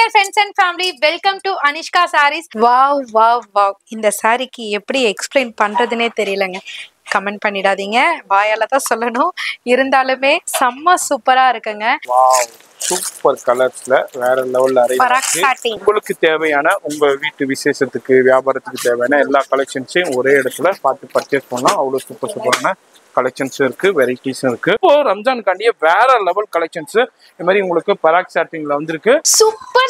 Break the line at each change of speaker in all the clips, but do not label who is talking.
my friends and family, welcome to Anishka Sarees. Wow. இந்த சாரிக்கு எப்படி எக்ஸ்பிளைன் பண்றதுனே தெரியலங்க. கமெண்ட் பண்ணிடாதீங்க, வாயால தான் சொல்லணும். இருந்தாலுமே செம்ம சூப்பரா இருக்குங்க.
வாவ், சூப்பர் கலர்ஸ்ல வேற லெவல்ல அரேஞ்ச். உங்களுக்கு தேவையான உங்க வீட்டு விசேஷத்துக்கு வியாபாரத்துக்கு தேவையான எல்லா கலெக்ஷன்ஸையும் ஒரே இடத்துல பார்த்து பர்ச்சேஸ் பண்ணலாம். அவ்வளவு சூப்பரான கலெக்ஷன்ஸும் இருக்கு, வெரைட்டிஸும் இருக்கு. இப்போ ரம்ஜான்காண்டிய வேற லெவல் கலெக்ஷன்ஸ் இந்த மாதிரி உங்களுக்கு பராக் சாட்டிங்ல வந்திருக்கு.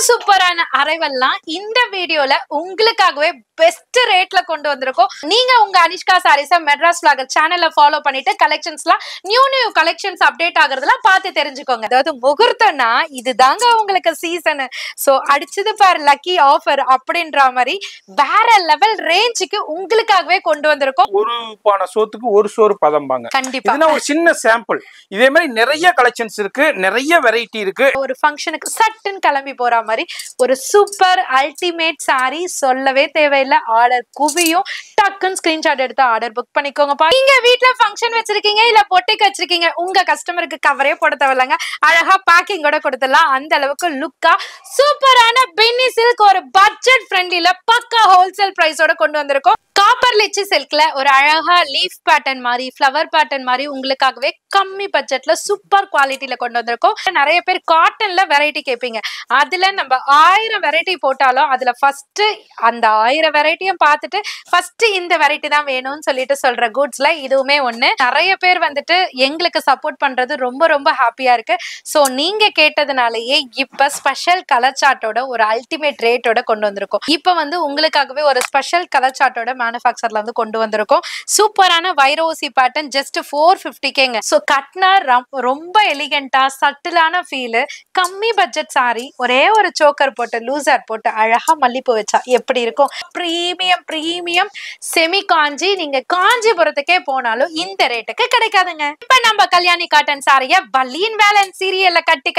சூப்பரான அரைவல்லாம் இந்த வீடியோல உங்களுக்காகவே பெஸ்ட் ரேட்ல கொண்டு வந்திருக்கோம். நீங்க உங்க அனிஷ்கா சாரீஸ மெட்ராஸ் vlogger சேனல்ல ஃபாலோ பண்ணிட்டு கலெக்ஷன்ஸ்லாம் நியூ கலெக்ஷன்ஸ் அப்டேட் ஆகுறதெல்லாம் பார்த்து தெரிஞ்சுக்கோங்க. அதாவது முகூர்த்தம்னா இதுதாங்க உங்களுக்கு சீசன். சோ அடிச்சது பாரு லக்கி ஆஃபர் அப்படின்ற மாதிரி வேற லெவல் ரேஞ்சுக்கு உங்களுக்காகவே கொண்டு வந்திருக்கோம்.
ஒரு பானை சோத்துக்கு ஒரு சோறு பதம்.
கண்டிப்பா
இதுனா ஒரு சின்ன சாம்பிள். இதே மாதிரி நிறைய கலெக்ஷன்ஸ் இருக்கு, நிறைய வெரைட்டி இருக்கு.
ஒரு ஃபங்க்ஷனுக்கு சட்டுன்னு கிளம்பி போற மாதிரி ஒரு சூப்பர் அல்டிமேட் சாரி சொல்லவே தேவையில்லை. ஆர்டர் குவியும், டக்குன்னு ஸ்கிரீன்ஷாட் எடுத்து ஆர்டர் புக் பண்ணிக்கோங்கப்பா. நீங்க வீட்ல ஃபங்க்ஷன் வச்சிருக்கீங்க, இல்ல பொட்டிக்கு வச்சிருக்கீங்க, உங்க கஸ்டமருக்கு கவரே போட தேவையில்லைங்க. அழகா பேக்கிங்கோட கொடுத்துடலாம். அந்த அளவுக்கு லுக்கா சூப்பரான பென்னி சில்க் ஒரு பட்ஜெட் ஃப்ரெண்ட்லில பக்கா ஹோல்சேல் பிரைஸோட கொண்டு வந்திருக்கோம். காப்பர் லிச்சி சில்க்ல ஒரு அழகா லீஃப் பேட்டர்ன் மாதிரி, ஃப்ளவர் பேட்டர்ன் மாதிரி உங்களுக்காகவே கம்மி பட்ஜெட்ல சூப்பர் குவாலிட்டியில கொண்டு வந்திருக்கோம். நிறைய பேர் காட்டன்ல வெரைட்டி கேட்பீங்க. அதுல நம்ம 1000 வெரைட்டி போட்டாலும் அதுல ஃபர்ஸ்ட் அந்த 1000 வெரைட்டியும் பார்த்துட்டு ஃபர்ஸ்ட் இந்த வெரைட்டி தான் வேணும்னு சொல்லிட்டு சொல்ற குட்ஸ்ல இதுவுமே ஒண்ணு. நிறைய பேர் வந்துட்டு எங்களுக்கு சப்போர்ட் பண்றது ரொம்ப ஹாப்பியா இருக்கு. சோ நீங்க கேட்டதுனாலயே இப்ப ஸ்பெஷல் கலர் சார்ட்டோட ஒரு அல்டிமேட் ரேட்டோட கொண்டு வந்திருக்கோம். இப்ப வந்து உங்களுக்காகவே ஒரு ஸ்பெஷல் கலர் சார்ட்டோட மேனுஃபேக்சர்ல வந்து கொண்டு வந்திருக்கோம். சூப்பரான வைரோசி பேட்டர்ன் ஜஸ்ட் 450Kங்க. சோ கட்னா ரொம்ப எலிகென்ட்டா சட்டிலான ஃபீல், கம்மி பட்ஜெட் சாரி, ஒரே ஒரு சோக்கர் போட்டு லூசர் போட்டு அழகா மல்லிப்பூ வச்சா எப்படி இருக்கும். பிரீமியம் செமி காஞ்சி. நீங்க காஞ்சிபுரத்துக்கே போனாலும் இந்த ரேட்டுக்கு கிடைக்காதுங்க. இப்ப நம்ம கல்யாணி காட்டன் சாரிய பல்லியின் வேலன் சீரியல்ல கட்டி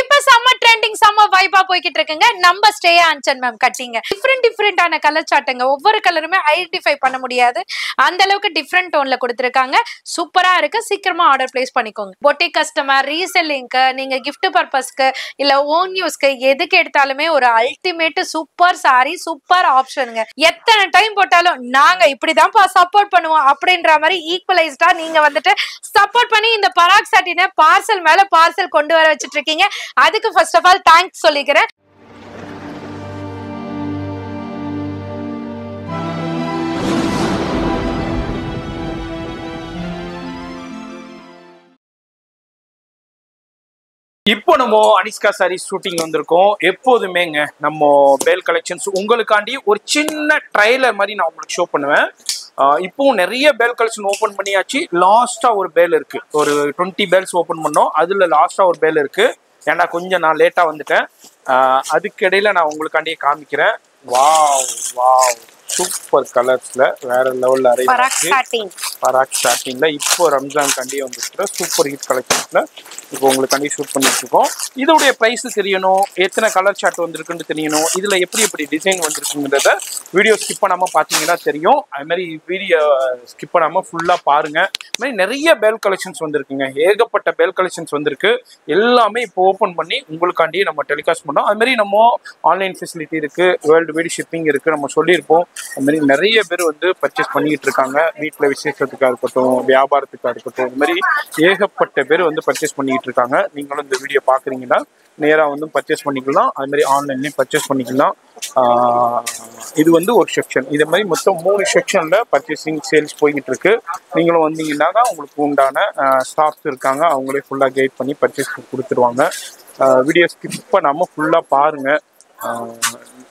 இப்ப செம்ம ட்ரெண்டிங் செம்ம வைபா போய்கிட்டு இருக்குங்க. நம்ம ஸ்டேயா அன்சன் மேம் கட்டிங்க டிஃபரெண்டான கலர் சாட்டுங்க. ஒவ்வொரு கலருமே ஐடென்டிஃபை பண்ண முடியாது, அந்த அளவுக்கு டிஃபரெண்ட் டோன்ல கொடுத்திருக்காங்க. சூப்பரா இருக்கு. சீக்கிரமா ஆர்டர் பிளேஸ் பண்ணிக்கோங்க. பொட்டிக் கஸ்டமர், ரீசெல்லிங்க்கு, நீங்க கிஃப்ட் பர்பஸ்க்கு, இல்ல ஓன் யூஸ்க்கு, எதுக்கு எடுத்தாலுமே ஒரு அல்டிமேட் சூப்பர் சாரி, சூப்பர் ஆப்ஷனுங்க. எத்தனை டைம் போட்டாலும் நாங்க இப்படிதான்ப்பா சப்போர்ட் பண்ணுவோம் அப்படின்ற மாதிரி ஈக்குவலைஸ்டா நீங்க வந்துட்டு சப்போர்ட் பண்ணி இந்த பராக் சாட்டினை பார்சல் மேல பார்சல் கொண்டு வர வச்சிட்டு இருக்கீங்க. அதுக்கு ஃபர்ஸ்ட் ஆஃப் ஆல் தேங்க்ஸ் சொல்லிக்கிறேன்.
இப்போ நம்ம அனிஷ்கா சாரீஸ் ஷூட்டிங் வந்திருக்கோம். எப்போதுமேங்க நம்ம பேல் கலெக்ஷன்ஸ் உங்களுக்காண்டி ஒரு சின்ன ட்ரைலர் மாதிரி நான் உங்களுக்கு ஷோ பண்ணுவேன். இப்போ நிறைய பேல் கலெக்ஷன் ஓப்பன் பண்ணியாச்சு. லாஸ்டா ஒரு பேல் இருக்கு, ஒரு 20 பேல்ஸ் ஓப்பன் பண்ணோம். அதுல லாஸ்டா ஒரு பேல் இருக்கு. ஏன்னா கொஞ்சம் நான் லேட்டா வந்துட்டேன். அதுக்கு இடையில நான் உங்களுக்காண்டியே காமிக்கிறேன். வாவ் சூப்பர் கலர்ஸ்ல வேற லெவல்ல பராக் சாட்டிங்ல இப்போ ரம்ஜான் காண்டியே வந்துருக்கிற சூப்பர் ஹிட் கலெக்ஷன்ஸ்ல இப்போ உங்களுக்காண்டி ஷூட் பண்ணிட்டு இருக்கோம். இதோடைய பிரைஸ் தெரியணும், எத்தனை கலர் சார்ட் வந்திருக்குன்னு தெரியணும், இதுல எப்படி டிசைன் வந்திருக்குங்கிறத வீடியோ ஸ்கிப் பண்ணாம பாத்தீங்கன்னா தெரியும். அது மாதிரி வீடியோ ஸ்கிப் பண்ணாம ஃபுல்லா பாருங்க. அது மாதிரி நிறைய பேல் கலெக்ஷன்ஸ் வந்திருக்குங்க, ஏகப்பட்ட பேல் கலெக்ஷன்ஸ் வந்திருக்கு. எல்லாமே இப்போ ஓப்பன் பண்ணி உங்களுக்காண்டியே நம்ம டெலிகாஸ்ட் பண்ணோம். அது மாதிரி நம்ம ஆன்லைன் ஃபெசிலிட்டி இருக்கு, வேர்ல்டு வைடு ஷிப்பிங் இருக்கு, நம்ம சொல்லியிருப்போம். அது மாதிரி நிறைய பேர் வந்து பர்ச்சேஸ் பண்ணிட்டு இருக்காங்க. வீட்டுல விசேஷத்துக்கா இருக்கட்டும், வியாபாரத்துக்கா இருக்கட்டும், இது மாதிரி ஏகப்பட்ட பேர் வந்து பர்ச்சேஸ் பண்ணிட்டு இருக்காங்க. நீங்களும் இந்த வீடியோ பாக்குறீங்கன்னா நேரா வந்து பர்ச்சேஸ் பண்ணிக்கலாம். அது மாதிரி ஆன்லைன்லயும் பர்ச்சேஸ் பண்ணிக்கலாம். இது வந்து ஒரு செக்ஷன். இது மாதிரி மொத்தம் 3 செக்ஷன்ல பர்ச்சேசிங் சேல்ஸ் போய்கிட்டு இருக்கு. நீங்களும் வந்தீங்கன்னா தான் உங்களுக்கு உண்டான ஸ்டாஃப்ஸ் இருக்காங்க, அவங்களே ஃபுல்லா கைட் பண்ணி பர்ச்சேஸ் கொடுத்துருவாங்க. வீடியோ ஸ்கிப் பண்ணாம ஃபுல்லா பாருங்க.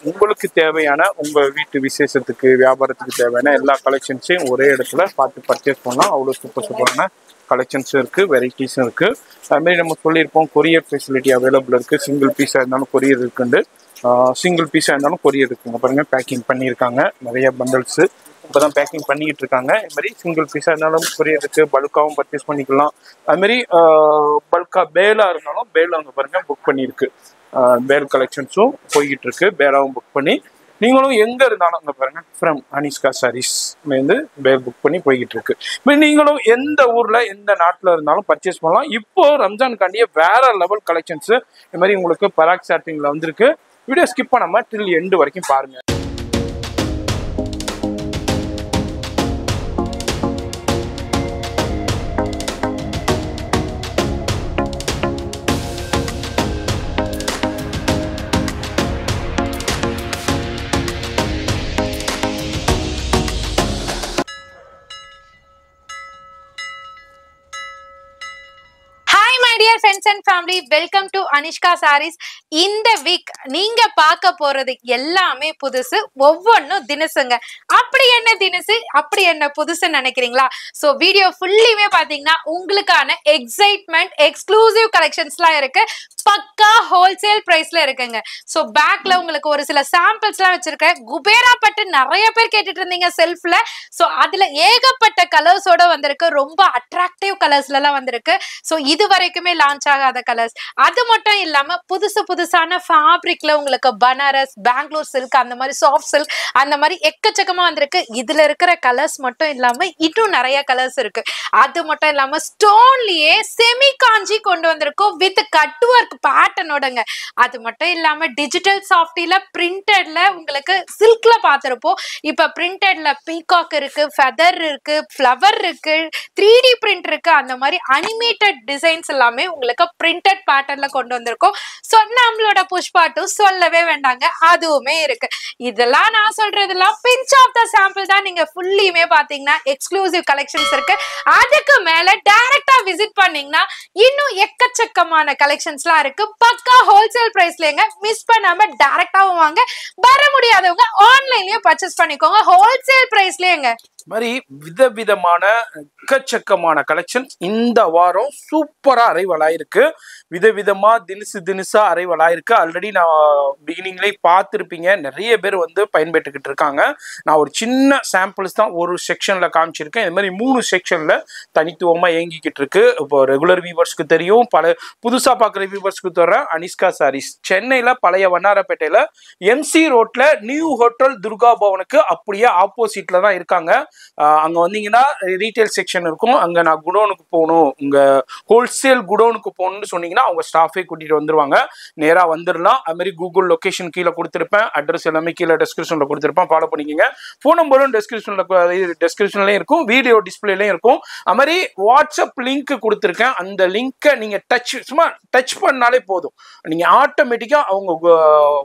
உங்களுக்கு தேவையான உங்க வீட்டு விசேஷத்துக்கு வியாபாரத்துக்கு தேவையான எல்லா கலெக்ஷன்ஸையும் ஒரே இடத்துல பார்த்து பர்ச்சேஸ் பண்ணலாம். அவ்வளோ சூப்பரான கலெக்ஷன்ஸும் இருக்கு, வெரைட்டிஸும் இருக்கு. அதுமாதிரி நம்ம சொல்லியிருப்போம், கொரியர் ஃபெசிலிட்டி அவைலபிள் இருக்கு. சிங்கிள் பீஸாக இருந்தாலும் கொரியர் இருக்குண்டு, சிங்கிள் பீஸாக இருந்தாலும் கொரியர் இருக்குங்க. பாருங்க பேக்கிங் பண்ணியிருக்காங்க, நிறைய பண்டல்ஸ் இப்போதான் பேக்கிங் பண்ணிட்டு இருக்காங்க. இது மாதிரி சிங்கிள் பீஸாக இருந்தாலும் கொரியர் இருக்கு, பல்காவும் பர்ச்சேஸ் பண்ணிக்கலாம். அதுமாரி பல்கா பேலா இருந்தாலும் பேல அங்கே பாருங்க புக் பண்ணியிருக்கு. பேல் கலெக்ஷன்ஸும் போய்கிட்டு இருக்கு, பேலாவும் புக் பண்ணி நீங்களும் எங்க இருந்தாலும் அங்க பாருங்க ஃப்ரம் அனிஷ்கா சாரீஸ் வந்து பேல் புக் பண்ணி போய்கிட்டு இருக்கு. நீங்களும் எந்த ஊர்ல எந்த நாட்டுல இருந்தாலும் பர்ச்சேஸ் பண்ணலாம். இப்போ ரம்ஜான் காண்டிய வேற லெவல் கலெக்ஷன்ஸ் இது மாதிரி உங்களுக்கு பராக் சாட்டிங்ல வந்திருக்கு. வீடியோ ஸ்கிப் பண்ணாம டில் எண்டு வரைக்கும் பாருங்க.
Dear friends and family, welcome to Anishka Sarees. இந்த வீக் நீங்க பார்க்க போறது எல்லாமே புதுசு, ஒவ்வொன்றும் தினசுங்க. அப்படி என்ன தினசு, அப்படி என்ன புதுசுன்னு நினைக்கிறீங்களா? ஸோ வீடியோ ஃபுல்லியுமே பார்த்தீங்கன்னா உங்களுக்கான எக்ஸைட்மெண்ட் எக்ஸ்க்ளூசிவ் கலெக்ஷன்ஸ்லாம் இருக்கு, பக்கா ஹோல்சேல் பிரைஸ்ல இருக்குங்க. ஸோ பேக்ல உங்களுக்கு ஒரு சில சாம்பிள்ஸ்லாம் வச்சிருக்கேன். குபேரா பட்டு நிறைய பேர் கேட்டுட்டு இருந்தீங்க செல்ஃப்ல. ஸோ அதுல ஏகப்பட்ட கலர்ஸோட வந்திருக்கு, ரொம்ப அட்ராக்டிவ் கலர்ஸ்லாம் வந்திருக்கு. ஸோ இது வரைக்குமே லான்ச் ஆகாத கலர்ஸ். அது மட்டும் இல்லாம புதுசு புதுசான ஃபேப்ரிக்ல உங்களுக்கு பனாரஸ், பெங்களூர் சில்க், அந்த மாதிரி சாஃப்ட் சில்க், அந்த மாதிரி எக்கச்சக்கமா வந்திருக்கு. இதுல இருக்கிற கலர்ஸ் மட்டும் இல்லாம இன்னும் நிறைய கலர்ஸ் இருக்கு. அது மட்டும் இல்லாம ஸ்டோன்லயே செமி காஞ்சி கொண்டு வந்திருக்கோம் வித் கட் ஒர்க் பேட்டர்னோடங்க. அது மட்டும் இல்லாம டிஜிட்டல் சாஃப்டில பிரிண்டட்ல உங்களுக்கு சில்க்ல பார்த்திருப்போம். இப்ப பிரிண்டட்ல பீகாக் இருக்கு, ஃபெதர் இருக்கு, ஃப்ளவர் இருக்கு, 3D பிரிண்ட் இருக்கு. அந்த மாதிரி அனிமேட்டட் டிசைன்ஸ் எல்லாமே உங்களுக்கு பிரிண்டட் பேட்டர்ன்ல கொண்டு வந்திருக்கோம். சோ நம்மளோட புஷ்பா 2 சொல்லவே வேண்டாங்க, அதுவுமே இருக்கு. இதெல்லாம் நான் சொல்றதெல்லாம் பிஞ்ச் ஆஃப் த சாம்பிள் தான். நீங்க ஃபுல்லியுமே பாத்தீங்கன்னா எக்ஸ்க்ளூசிவ் கலெக்ஷன்ஸ் இருக்கு. அதுக்கு மேல டைரக்டா விசிட் பண்ணீங்கன்னா இன்னும் எக்கச்சக்கமான கலெக்ஷன்ஸ்லாம் இருக்கு, பக்கா ஹோல்சேல் பிரைஸ்லங்க. மிஸ் பண்ணாம டைரக்டாவும் வாங்க, வர முடியாதவங்க ஆன்லைன்லயே பர்ச்சேஸ் பண்ணிக்கோங்க ஹோல்சேல் பிரைஸ்லயேங்க.
மாதிரி விதவிதமான எக்கச்சக்கமான கலெக்ஷன்ஸ் இந்த வாரம் சூப்பரா அரைவல் ஆயிருக்கு. விதவிதமா தினுசா அரைவல் ஆயிருக்கு. ஆல்ரெடி நான் பிகினிங்லேயே பார்த்துருப்பீங்க, நிறைய பேர் வந்து பயன்பெற்றுக்கிட்டு இருக்காங்க. நான் ஒரு சின்ன சாம்பிள்ஸ் தான் ஒரு செக்ஷன்ல காமிச்சிருக்கேன். இது மாதிரி 3 செக்ஷன்ல தனித்துவமா இயங்கிக்கிட்டு இருக்கு. இப்போ ரெகுலர் வியூவர்ஸ்க்கு தெரியும், பல புதுசா பார்க்குற வியூவர்ஸ்க்கு தர்றேன். அனிஷ்கா சாரீஸ் சென்னையில பழைய வண்ணாரப்பேட்டையில MC ரோட்ல நியூ ஹோட்டல் துர்கா பவனுக்கு அப்படியே ஆப்போசிட்ல தான் இருக்காங்க. அங்க வந்தீங்கன்னா ரீட்டைல் செக்ஷன் இருக்கும். அங்க நான் குடோனுக்கு போகணும், உங்க ஹோல்சேல் குடோனுக்கு போகணும்னு சொன்னீங்கன்னா அவங்க ஸ்டாஃபே கூட்டிட்டு வந்துருவாங்க. நேரா வந்துடலாம். அது மாதிரி கூகுள் லொகேஷன் கீழே கொடுத்துருப்பேன், அட்ரஸ் எல்லாமே கீழே டெஸ்கிரிப்ஷன்ல கொடுத்துருப்பேன், ஃபாலோ பண்ணிக்கோங்க. ஃபோன் நம்பரும் டெஸ்கிரிப்ஷன்லயும் இருக்கும், வீடியோ டிஸ்பிளேலயும் இருக்கும். அது மாதிரி வாட்ஸ்அப் லிங்க் கொடுத்துருக்கேன். அந்த லிங்கை நீங்க சும்மா டச் பண்ணாலே போதும், நீங்க ஆட்டோமேட்டிக்கா அவங்க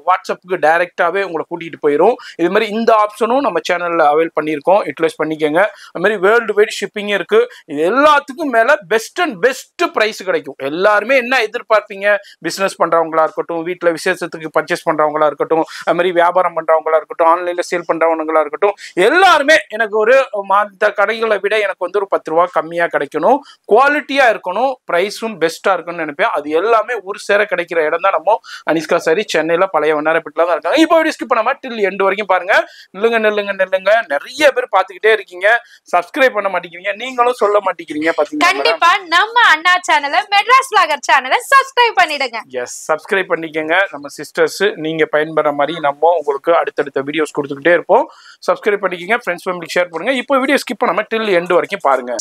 வாட்ஸ்அப்புக்கு டைரக்டாவே உங்களை கூட்டிட்டு போயிடும். இது மாதிரி இந்த ஆப்ஷனும் நம்ம சேனல்ல அவைல் பண்ணியிருக்கோம், யூட்டிலைஸ் பண்ணிக்கங்க. அது மாதிரி வேர்ல்டு வைட் ஷிப்பிங் இருக்கு. இது எல்லாத்துக்கும் மேல பெஸ்ட் அண்ட் பெஸ்ட் பிரைஸ் கிடைக்கும். எல்லாருமே என்ன எதிர்பார்ப்பீங்க, பிசினஸ் பண்றவங்களா இருக்கட்டும், வீட்டுல விசேஷத்துக்கு பர்ச்சேஸ் பண்றவங்களா இருக்கட்டும், அது மாதிரி வியாபாரம் பண்றவங்களா இருக்கட்டும், ஆன்லைன்ல சேல் பண்றவங்களா இருக்கட்டும், எல்லாருமே எனக்கு ஒரு மற்ற கடைகளை விட எனக்கு வந்து ஒரு 10 ரூபா கம்மியா கிடைக்கணும், குவாலிட்டியா இருக்கணும், பிரைஸும் பெஸ்டா இருக்கணும்னு நினைப்பேன். அது எல்லாமே ஒரு சேர கிடைக்கிற இடம் தான் நம்ம அனிஷ்கா சாரி சென்னையில பழைய வண்ணாரப்பேட்டில தான் இருக்காங்க. இப்போ வீடியோ ஸ்கிப் பண்ணாம டில் எண்டு வரைக்கும் பாருங்க. நில்லுங்க. நிறைய பேர் பார்த்துக்கிட்டே இருக்கீங்க, சப்ஸ்கிரைப் பண்ண மாட்டேங்கிறீங்க, நீங்களும் சொல்ல மாட்டேங்கிறீங்க. பாத்தீங்கன்னா
கண்டிப்பா நம்ம அண்ணா சேனலை, மெட்ராஸ் vlogger சேனலை சப்ஸ்கிரைப் பண்ணிடுங்க.
எஸ், சப்ஸ்கிரைப் பண்ணிக்கங்க. நம்ம சிஸ்டர்ஸ் நீங்க பயன்பெற மாதிரி நம்ம உங்களுக்கு அடுத்தடுத்த வீடியோஸ் கொடுத்துக்கிட்டே இருப்போம். சப்ஸ்கிரைப் பண்ணிக்கங்க, ஃப்ரெண்ட்ஸ் ஃபேமிலி ஷேர் பண்ணுங்க. இப்போ வீடியோ ஸ்கிப் பண்ணாம டில் எண்டு வரைக்கும் பாருங்க.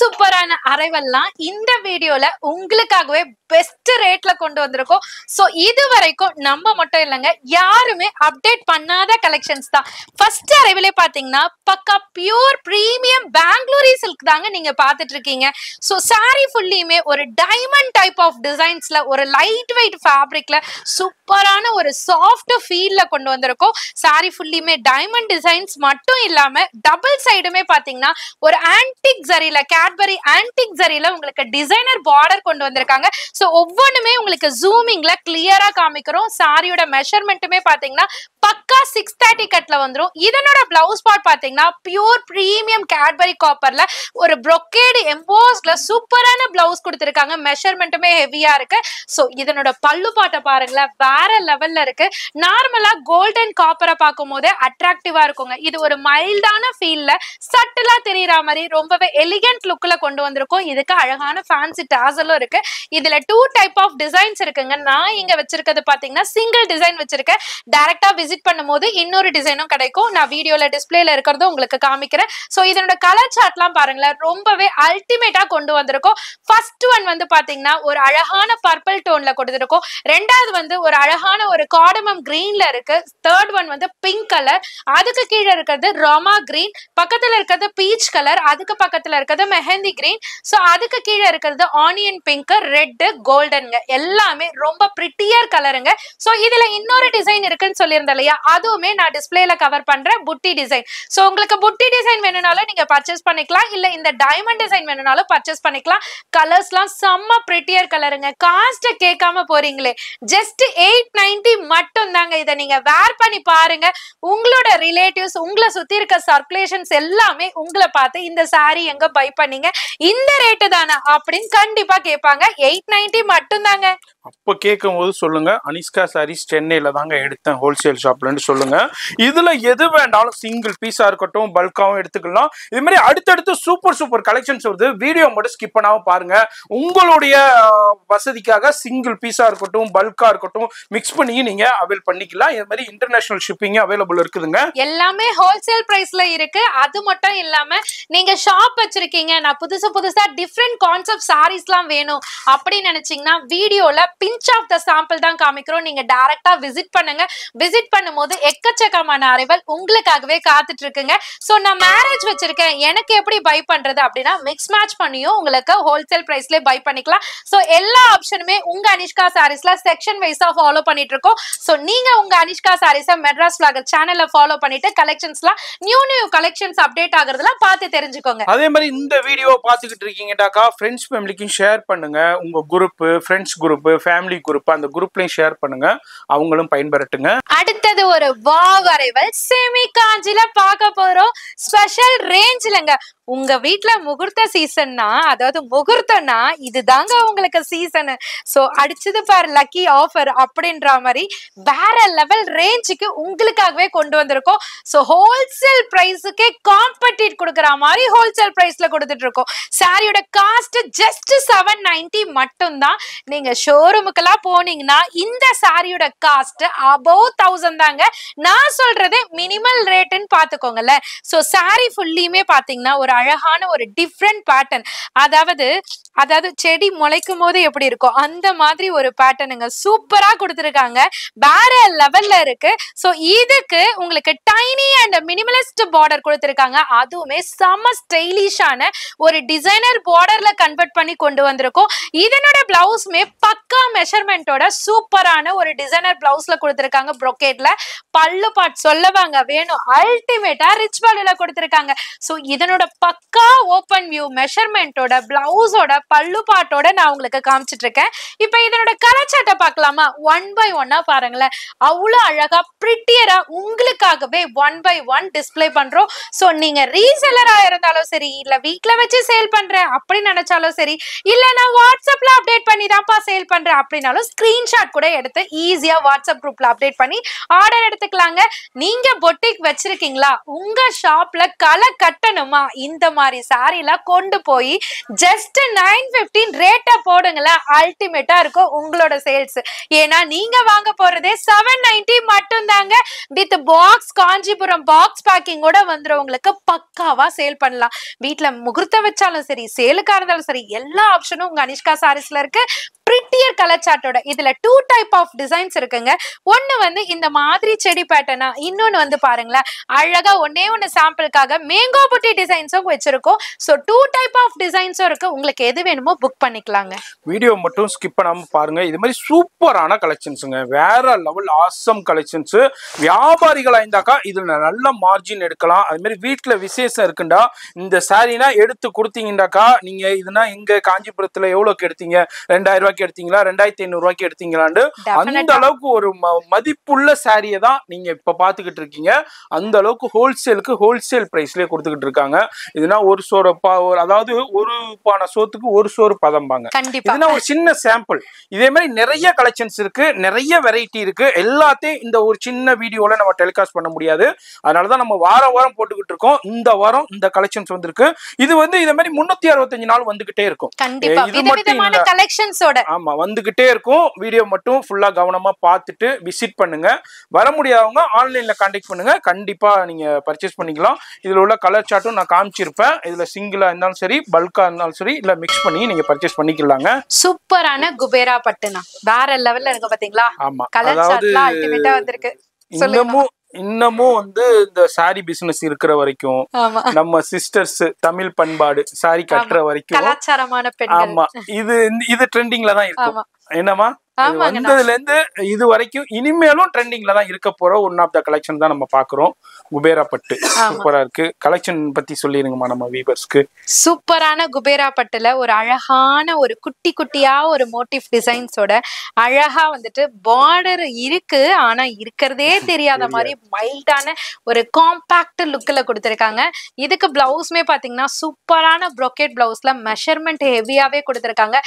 சூப்பரான அரைவல்லாம் இந்த வீடியோல உங்களுக்காகவே பெஸ்ட் ரேட்ல கொண்டு வந்திருக்கோம். சோ இது வரைக்கும் நம்ம மட்டும் இல்லைங்க, யாருமே அப்டேட் பண்ணாத கலெக்ஷன்ஸ் தான். ஃபர்ஸ்ட் அரைவலே பாத்தீங்கன்னா பக்கா பியூர் பிரீமியம் பெங்களூரி சில்க் தாங்க நீங்க பாத்துட்டு இருக்கீங்க. சோ சாரி ஃபுல்லியுமே ஒரு டைமண்ட் டைப் ஆஃப் டிசைன்ஸ்ல, ஒரு லைட் வெயிட் ஃபேப்ரிக்ல சூப்பரான ஒரு சாஃப்ட் ஃபீல்ல கொண்டு வந்திருக்கோம். சாரி ஃபுல்லியுமே டைமண்ட் டிசைன்ஸ் மட்டும் இல்லாம டபுள் சைடுமே பாத்தீங்கன்னா ஒரு ஆன்டிக் ஜரியில, கேட்பரி ஆன்டிக் ஜரியில உங்களுக்கு டிசைனர் பார்டர் கொண்டு வந்திருக்காங்க. சோ ஒவ்வொன்றுமே உங்களுக்கு ஜூமிங்ல கிளியரா காமிக்கிறோம். சாரியோட மெஷர்மெண்ட்டுமே பாத்தீங்கன்னா பக்கா 630 கட்ல வந்துரும். இதனோட பிளவுஸ் பார்ட் பாத்தீங்கன்னா பியூர் பிரீமியம் கேட்பரி காப்பர்ல ஒரு brocade எம்போஸ்ட்ல சூப்பரான பிளவுஸ் கொடுத்திருக்காங்க. மெஷர்மெண்ட்டுமே ஹெவியா இருக்கு. சோ இதனோட பல்லு பாட்ட பாருங்களேன், வேற லெவல்ல இருக்கு. நார்மலா கோல்டன் காப்பரை பார்க்கும் போதே அட்ராக்டிவா இருக்குங்க. இது ஒரு மைல்டான ஃபீல்ல சட்டிலா தெரியற மாதிரி ரொம்பவே எலிகன்ட் லுக்ல கொண்டு வந்திருக்கோம். இதுக்கு அழகான ஃபேன்சி டாசலும் இருக்கு. இதுல 2 டைப் ஆஃப் டிசைன்ஸ் இருக்குங்க. நான் இங்க வச்சிருக்கிறது பாத்தீங்கன்னா சிங்கிள் டிசைன் வச்சிருக்கேன். டைரக்டா விசிட் பண்ணும்போது இன்னொரு டிசைனும் கிடைக்கும். நான் வீடியோல டிஸ்பிளேல இருக்கிறதும் உங்களுக்கு காமிக்கிறேன். சோ இதனோட கலர் சார்ட்லாம் பாருங்களேன், ரொம்பவே அல்டிமேட்டா கொண்டு வந்திருக்கோம். ஃபர்ஸ்ட் ஒன் வந்து பாத்தீங்கன்னா ஒரு அழகான பர்பிள் டோன்ல கொடுத்திருக்கோம். ரெண்டாவது வந்து ஒரு அழகான ஒரு கார்டமம் கிரீன்ல இருக்கு. தேர்ட் ஒன் வந்து பிங்க் கலர், அதுக்கு கீழே இருக்கிறது ராமா கிரீன், பக்கத்துல இருக்கிறது பீச் கலர், அதுக்கு பக்கத்துல இருக்கிறது மெஹந்தி கிரீன், சோ அதுக்கு கீழே இருக்கிறது ஆனியன் பிங்க், ரெட், கோல்டன்ங்க. எல்லாமே ரொம்ப பிரிட்டியர் கலருங்க. சோ இதுல இன்னொரு டிசைன் இருக்குன்னு சொல்லியிருந்தேன் இல்லையா, அதுவுமே நான் டிஸ்பிளேல கவர் பண்றேன், புட்டி டிசைன். சோ உங்களுக்கு புட்டி டிசைன் வேணும்னாலும் நீங்க பர்ச்சேஸ் பண்ணிக்கலாம், இல்ல இந்த டைமண்ட் டிசைன் வேணும்னாலும் பர்ச்சேஸ் பண்ணிக்கலாம். கலர்ஸ்லாம் செம்ம பிரிட்டியர் கலருங்க. காஸ்ட் கேட்காம போறீங்களே, ஜஸ்ட் 890 மட்டும் தாங்க. இதை நீங்க வேர் பண்ணி பாருங்க, உங்களோட ரிலேட்டிவ்ஸ், உங்களை சுத்தி இருக்க சர்க்குலேஷன்ஸ் எல்லாமே உங்களை பார்த்து இந்த சாரி எங்க பை பண்ணீங்க, இந்த ரேட்டு தானே அப்படின்னு கண்டிப்பா கேட்பாங்க. 890 மட்டும் தாங்க.
அப்போ கேட்கும் போது சொல்லுங்க, அனிஷ்கா சாரீஸ் சென்னையில தாங்க எடுத்தேன் ஹோல்சேல் ஷாப்லன்னு சொல்லுங்க. இதுல எது வேண்டாலும் சிங்கிள் பீஸா இருக்கட்டும், பல்காவும் எடுத்துக்கலாம். இது மாதிரி அடுத்தடுத்து சூப்பர் சூப்பர் கலெக்ஷன்ஸ் வருது. வீடியோ மட்டும் ஸ்கிப் பண்ணாம பாருங்க. உங்களுடைய வசதிக்காக சிங்கிள் பீஸா இருக்கட்டும், பல்கா இருக்கட்டும், மிக்ஸ் பண்ணி நீங்க அவைல் பண்ணிக்கலாம். இது மாதிரி இன்டர்நேஷனல் ஷிப்பிங் அவைலபிள் இருக்குதுங்க.
எல்லாமே ஹோல்சேல் பிரைஸ்ல இருக்கு. அது மட்டும் இல்லாம நீங்க ஷாப் வச்சிருக்கீங்க, நான் புதுசா டிஃப்ரெண்ட் கான்செப்ட் சாரீஸ்லாம் வேணும் அப்படின்னு நினைச்சீங்கன்னா வீடியோல பிஞ்ச் ஆஃப் த சாம்பிள் தான் காமிக்கிறோம். நீங்க டைரக்டா விசிட் பண்ணுங்க. விசிட் பண்ணும்போது எக்கச்சக்கமான அரைவல் உங்களுக்காகவே காத்துட்டு இருக்குங்க. சோ நான் மேரேஜ் வச்சிருக்கேன், எனக்கு எப்படி பை பண்றது அப்படின்னா மிக்ஸ் மேட்ச் பண்ணியும் உங்களுக்கு ஹோல்சேல் பிரைஸ்ல பை பண்ணிக்கலாம். சோ எல்லா ஆப்ஷனுமே உங்க அனிஷ்கா சாரீஸ்ல செக்ஷன் வைஸா ஃபாலோ பண்ணிட்டு இருக்கோம். சோ நீங்க உங்க அனிஷ்கா சாரீஸை மெட்ராஸ் vlogger சேனல்ல ஃபாலோ பண்ணிட்டு கலெக்ஷன்ஸ்லாம் நியூ கலெக்ஷன்ஸ் அப்டேட் ஆகுறதுலாம் பார்த்து தெரிஞ்சுக்கோங்க.
அதே மாதிரி இந்த வீடியோ பார்த்துக்கிட்டு இருக்கீங்கடாக்கா ஃப்ரெண்ட்ஸ் ஃபேமிலிக்கும் ஷேர் பண்ணுங்க. உங்க group, friends group, family group, அந்த குரூப்லயும் ஷேர் பண்ணுங்க, அவங்களும் பயன்பெறட்டுங்க.
அடுத்தது ஒரு வாவ் அரைவல் செமி காஞ்சில பார்க்க போறோம். ஸ்பெஷல் ரேஞ்ச்லங்க. உங்க வீட்ல முகூர்த்த சீசன்னா, அதாவது முகூர்த்தம்னா இதுதாங்க உங்களுக்கு சீசன். சோ அடிச்சது பாரு லக்கி ஆஃபர் அப்படின்ற மாதிரி வேற லெவல் ரேஞ்சுக்கு உங்களுக்காகவே கொண்டு வந்திருக்கோம். சோ ஹோல்சேல் பிரைஸுக்கே காம்படிட் கொடுக்குற மாதிரி ஹோல்சேல் பிரைஸ்ல கொடுத்துட்டு இருக்கோம். சாரியோட காஸ்ட் ஜஸ்ட் 790 மட்டும் தான். நீங்க ஷோரூமுக்கெல்லாம் போனீங்கன்னா இந்த சாரியோட காஸ்ட் above 1000 தாங்க. நான் சொல்றது மினிமல் ரேட்னு பாத்துக்கோங்கல்ல. சோ சாரி ஃபுல்லியுமே பாத்தீங்கன்னா ஒரு அழகான ஒரு டிஃப்ரெண்ட் பேட்டர்ன், அதாவது செடி முளைக்கும் போது எப்படி இருக்கும் அந்த மாதிரி ஒரு பேட்டர்னுங்க. சூப்பரா கொடுத்துருக்காங்க, வேற லெவல்ல இருக்கு. சோ இதுக்கு உங்களுக்கு டைனி அண்ட் மினிமலிஸ்ட் பார்டர் கொடுத்துருக்காங்க. அதுவுமே செம ஸ்டைலிஷான ஒரு டிசைனர் பார்டர்ல கன்வெர்ட் பண்ணி கொண்டு வந்திருக்கோம். இதனோட பிளவுஸ்மே பக்கா மெஷர்மெண்டோட சூப்பரான ஒரு டிசைனர் பிளவுஸ்ல கொடுத்துருக்காங்க. ப்ரோகேட்ல பல்லு பாட் சொல்லவாங்க வேணும், அல்டிமேட்டா ரிச் பல்லுல கொடுத்துருக்காங்க. சோ இதனோட பக்கா ஓபன் வியூ மெஷர்மெண்டோட பிளவுஸோட பல்லு பாட்டோட நான் உங்களுக்கு காமிச்சிட்டு இருக்கேன். இப்ப இதனோட கலர் சார்ட்டை பார்க்கலாமா? ஒன் பை ஒன்னா பாருங்களேன், அவ்வளவு அழகா பிரிட்டியரா உங்களுக்காகவே ஒன் பை ஒன் டிஸ்பிளே பண்றோம். சோ நீங்க ரீசெல்லரா இருந்தாலும் சரி, இல்ல வீட்ல வச்சு சேல் பண்றேன் அப்படி நினைச்சாலும் சரி, இல்ல நான் வாட்ஸ்அப்ல அப்டேட் பண்ணி தான்ப்பா சேல் பண்றேன் அப்படின்னாலும் ஸ்கிரீன்ஷாட் கூட எடுத்து ஈஸியா வாட்ஸ்அப் குரூப்ல அப்டேட் பண்ணி ஆர்டர் எடுத்துக்கலாங்க. நீங்க பொட்டிக் வச்சிருக்கீங்களா, உங்க ஷாப்ல களை கட்டணுமா, இந்த மாதிரி சாரிலாம் கொண்டு போய் ஜஸ்ட் 915 ரேட்டை போடுங்களேன், அல்டிமேட்டா இருக்கும் உங்களோட சேல்ஸ். ஏன்னா நீங்க வாங்க போறதே 790 மட்டும் தாங்க. வித் பாக்ஸ், காஞ்சிபுரம் பாக்ஸ் பேக்கிங்கோட வந்துறவங்களுக்கு பக்காவா சேல் பண்ணலாம். வீட்டுல முகூர்த்தம் வச்சாலும் சரி, சேலுக்கா இருந்தாலும் சரி, எல்லா ஆப்ஷனும் உங்க அனிஷ்கா சாரீஸ்ல இருக்கு. பிரிட்டியர் கலர் சார்ட்டோட இதுல 2 டைப் ஆஃப் டிசைன்ஸ் இருக்குங்க. ஒன்னு வந்து இந்த மாதிரி செடி பேட்டர்னா, இன்னொன்னு வந்து பாருங்களேன் அழகா ஒன்னே ஒன்னு சாம்பிளுக்காக மேங்கோ புட்டி டிசைன்ஸும் வச்சிருக்கோம். சோ 2 டைப் ஆஃப் டிசைன்ஸும் இருக்கு. உங்களுக்கு எது வேணுமோ புக் பண்ணிக்கலாங்க.
வீடியோ மட்டும் ஸ்கிப் பண்ணாம பாருங்க. இது மாதிரி சூப்பரான கலெக்ஷன்ஸுங்க, வேற லெவல் ஆசம் கலெக்ஷன்ஸ். வியாபாரிகளா இருந்தாக்கா இதுல நல்ல மார்ஜின் எடுக்கலாம். அது மாதிரி வீட்டுல விசேஷம் இருக்குண்டா இந்த சாரீனா எடுத்து கொடுத்தீங்கன்னாக்கா, நீங்க இதுனா இங்க காஞ்சிபுரத்துல எவ்வளவுக்கு எடுத்தீங்க, 2000 ரூபாய்க்கு எடுத்தீங்களா, 2500 ரூபாய்க்கு எடுத்தீங்களான்னு அந்த அளவுக்கு ஒரு மதிப்புள்ள சாரியை தான் நீங்க இப்ப பாத்துக்கிட்டு இருக்கீங்க. அந்த அளவுக்கு ஹோல்சேலுக்கு ஹோல்சேல் பிரைஸ்லயே கொடுத்துக்கிட்டு இருக்காங்க. இதுனா ஒரு சோறு, அதாவது ஒரு பானை சோத்துக்கு ஒரு சோறு பதம்பாங்க. இதுனா ஒரு சின்ன சாம்பிள். இதே மாதிரி நிறைய கலெக்ஷன்ஸ் இருக்கு, நிறைய வெரைட்டி இருக்கு. எல்லாத்தையும் இந்த ஒரு சின்ன வீடியோல நம்ம டெலிகாஸ்ட் பண்ண முடியாது. அதனாலதான் நம்ம வாரம் போட்டுக்கிட்டு இருக்கோம். இந்த வாரம் இந்த கலெக்ஷன்ஸ் வந்திருக்கு. இது வந்து இதே மாதிரி 365 நாள் வந்துகிட்டே இருக்கும். இது மட்டும்
கலெக்ஷன்ஸோட
ஆமா வந்துகிட்டே இருக்கும். வீடியோ மட்டும் ஃபுல்லா கவனமா பார்த்துட்டு விசிட் பண்ணுங்க. வர முடியாதவங்க ஆன்லைன்ல கான்டாக்ட் பண்ணுங்க, கண்டிப்பா நீங்க பர்ச்சேஸ் பண்ணிக்கலாம். பண்ணிக்கலாம். இதுல உள்ள கலர் சார்ட்டும் நான் காமிச்சிருப்பேன். இதுல சிங்கிளா இருந்தாலும் சரி, பல்கா இருந்தாலும் சரி, இல்ல மிக்ஸ் பண்ணி நீங்க பர்ச்சேஸ் பண்ணிக்கலாங்க.
சூப்பரான குபேரா பட்டுனா வேற லெவல்ல இருக்கு பாத்தீங்களா?
ஆமா,
கலர் சார்ட்லாம் அல்டிமேட்டா வந்திருக்கு.
இன்னமும் வந்து இந்த சாரி பிசினஸ் இருக்கிற வரைக்கும், நம்ம சிஸ்டர்ஸ் தமிழ் பண்பாடு சாரி கட்டுற வரைக்கும்
கலாச்சாரமான பெண்கள்,
ஆமா, இது ட்ரெண்டிங்ல தான் இருக்கும். என்னமா வந்ததுல இருந்து இது வரைக்கும் இனிமேலும் ட்ரெண்டிங்ல தான் இருக்க போற ஒன் ஆஃப் த கலெக்ஷன் தான் நம்ம பாக்குறோம். குபேரா பட்டு சூப்பரா இருக்கு. கலெக்ஷன் பத்தி சொல்லிருங்கம்மா நம்ம வீவர்ஸ்க்கு.
சூப்பரான குபேரா பட்டுல ஒரு அழகான ஒரு குட்டி குட்டியா ஒரு மோட்டிவ் டிசைன்ஸோட அழகா வந்துட்டு பார்டர் இருக்கு, ஆனா இருக்கிறதே தெரியாத மாதிரி மைல்டான ஒரு காம்பாக்ட் லுக்ல கொடுத்திருக்காங்க. இதுக்கு பிளவுஸ்மே பாத்தீங்கன்னா சூப்பரான ப்ரோக்கேட் பிளவுஸ்ல மெஷர்மெண்ட் ஹெவியாவே கொடுத்திருக்காங்க.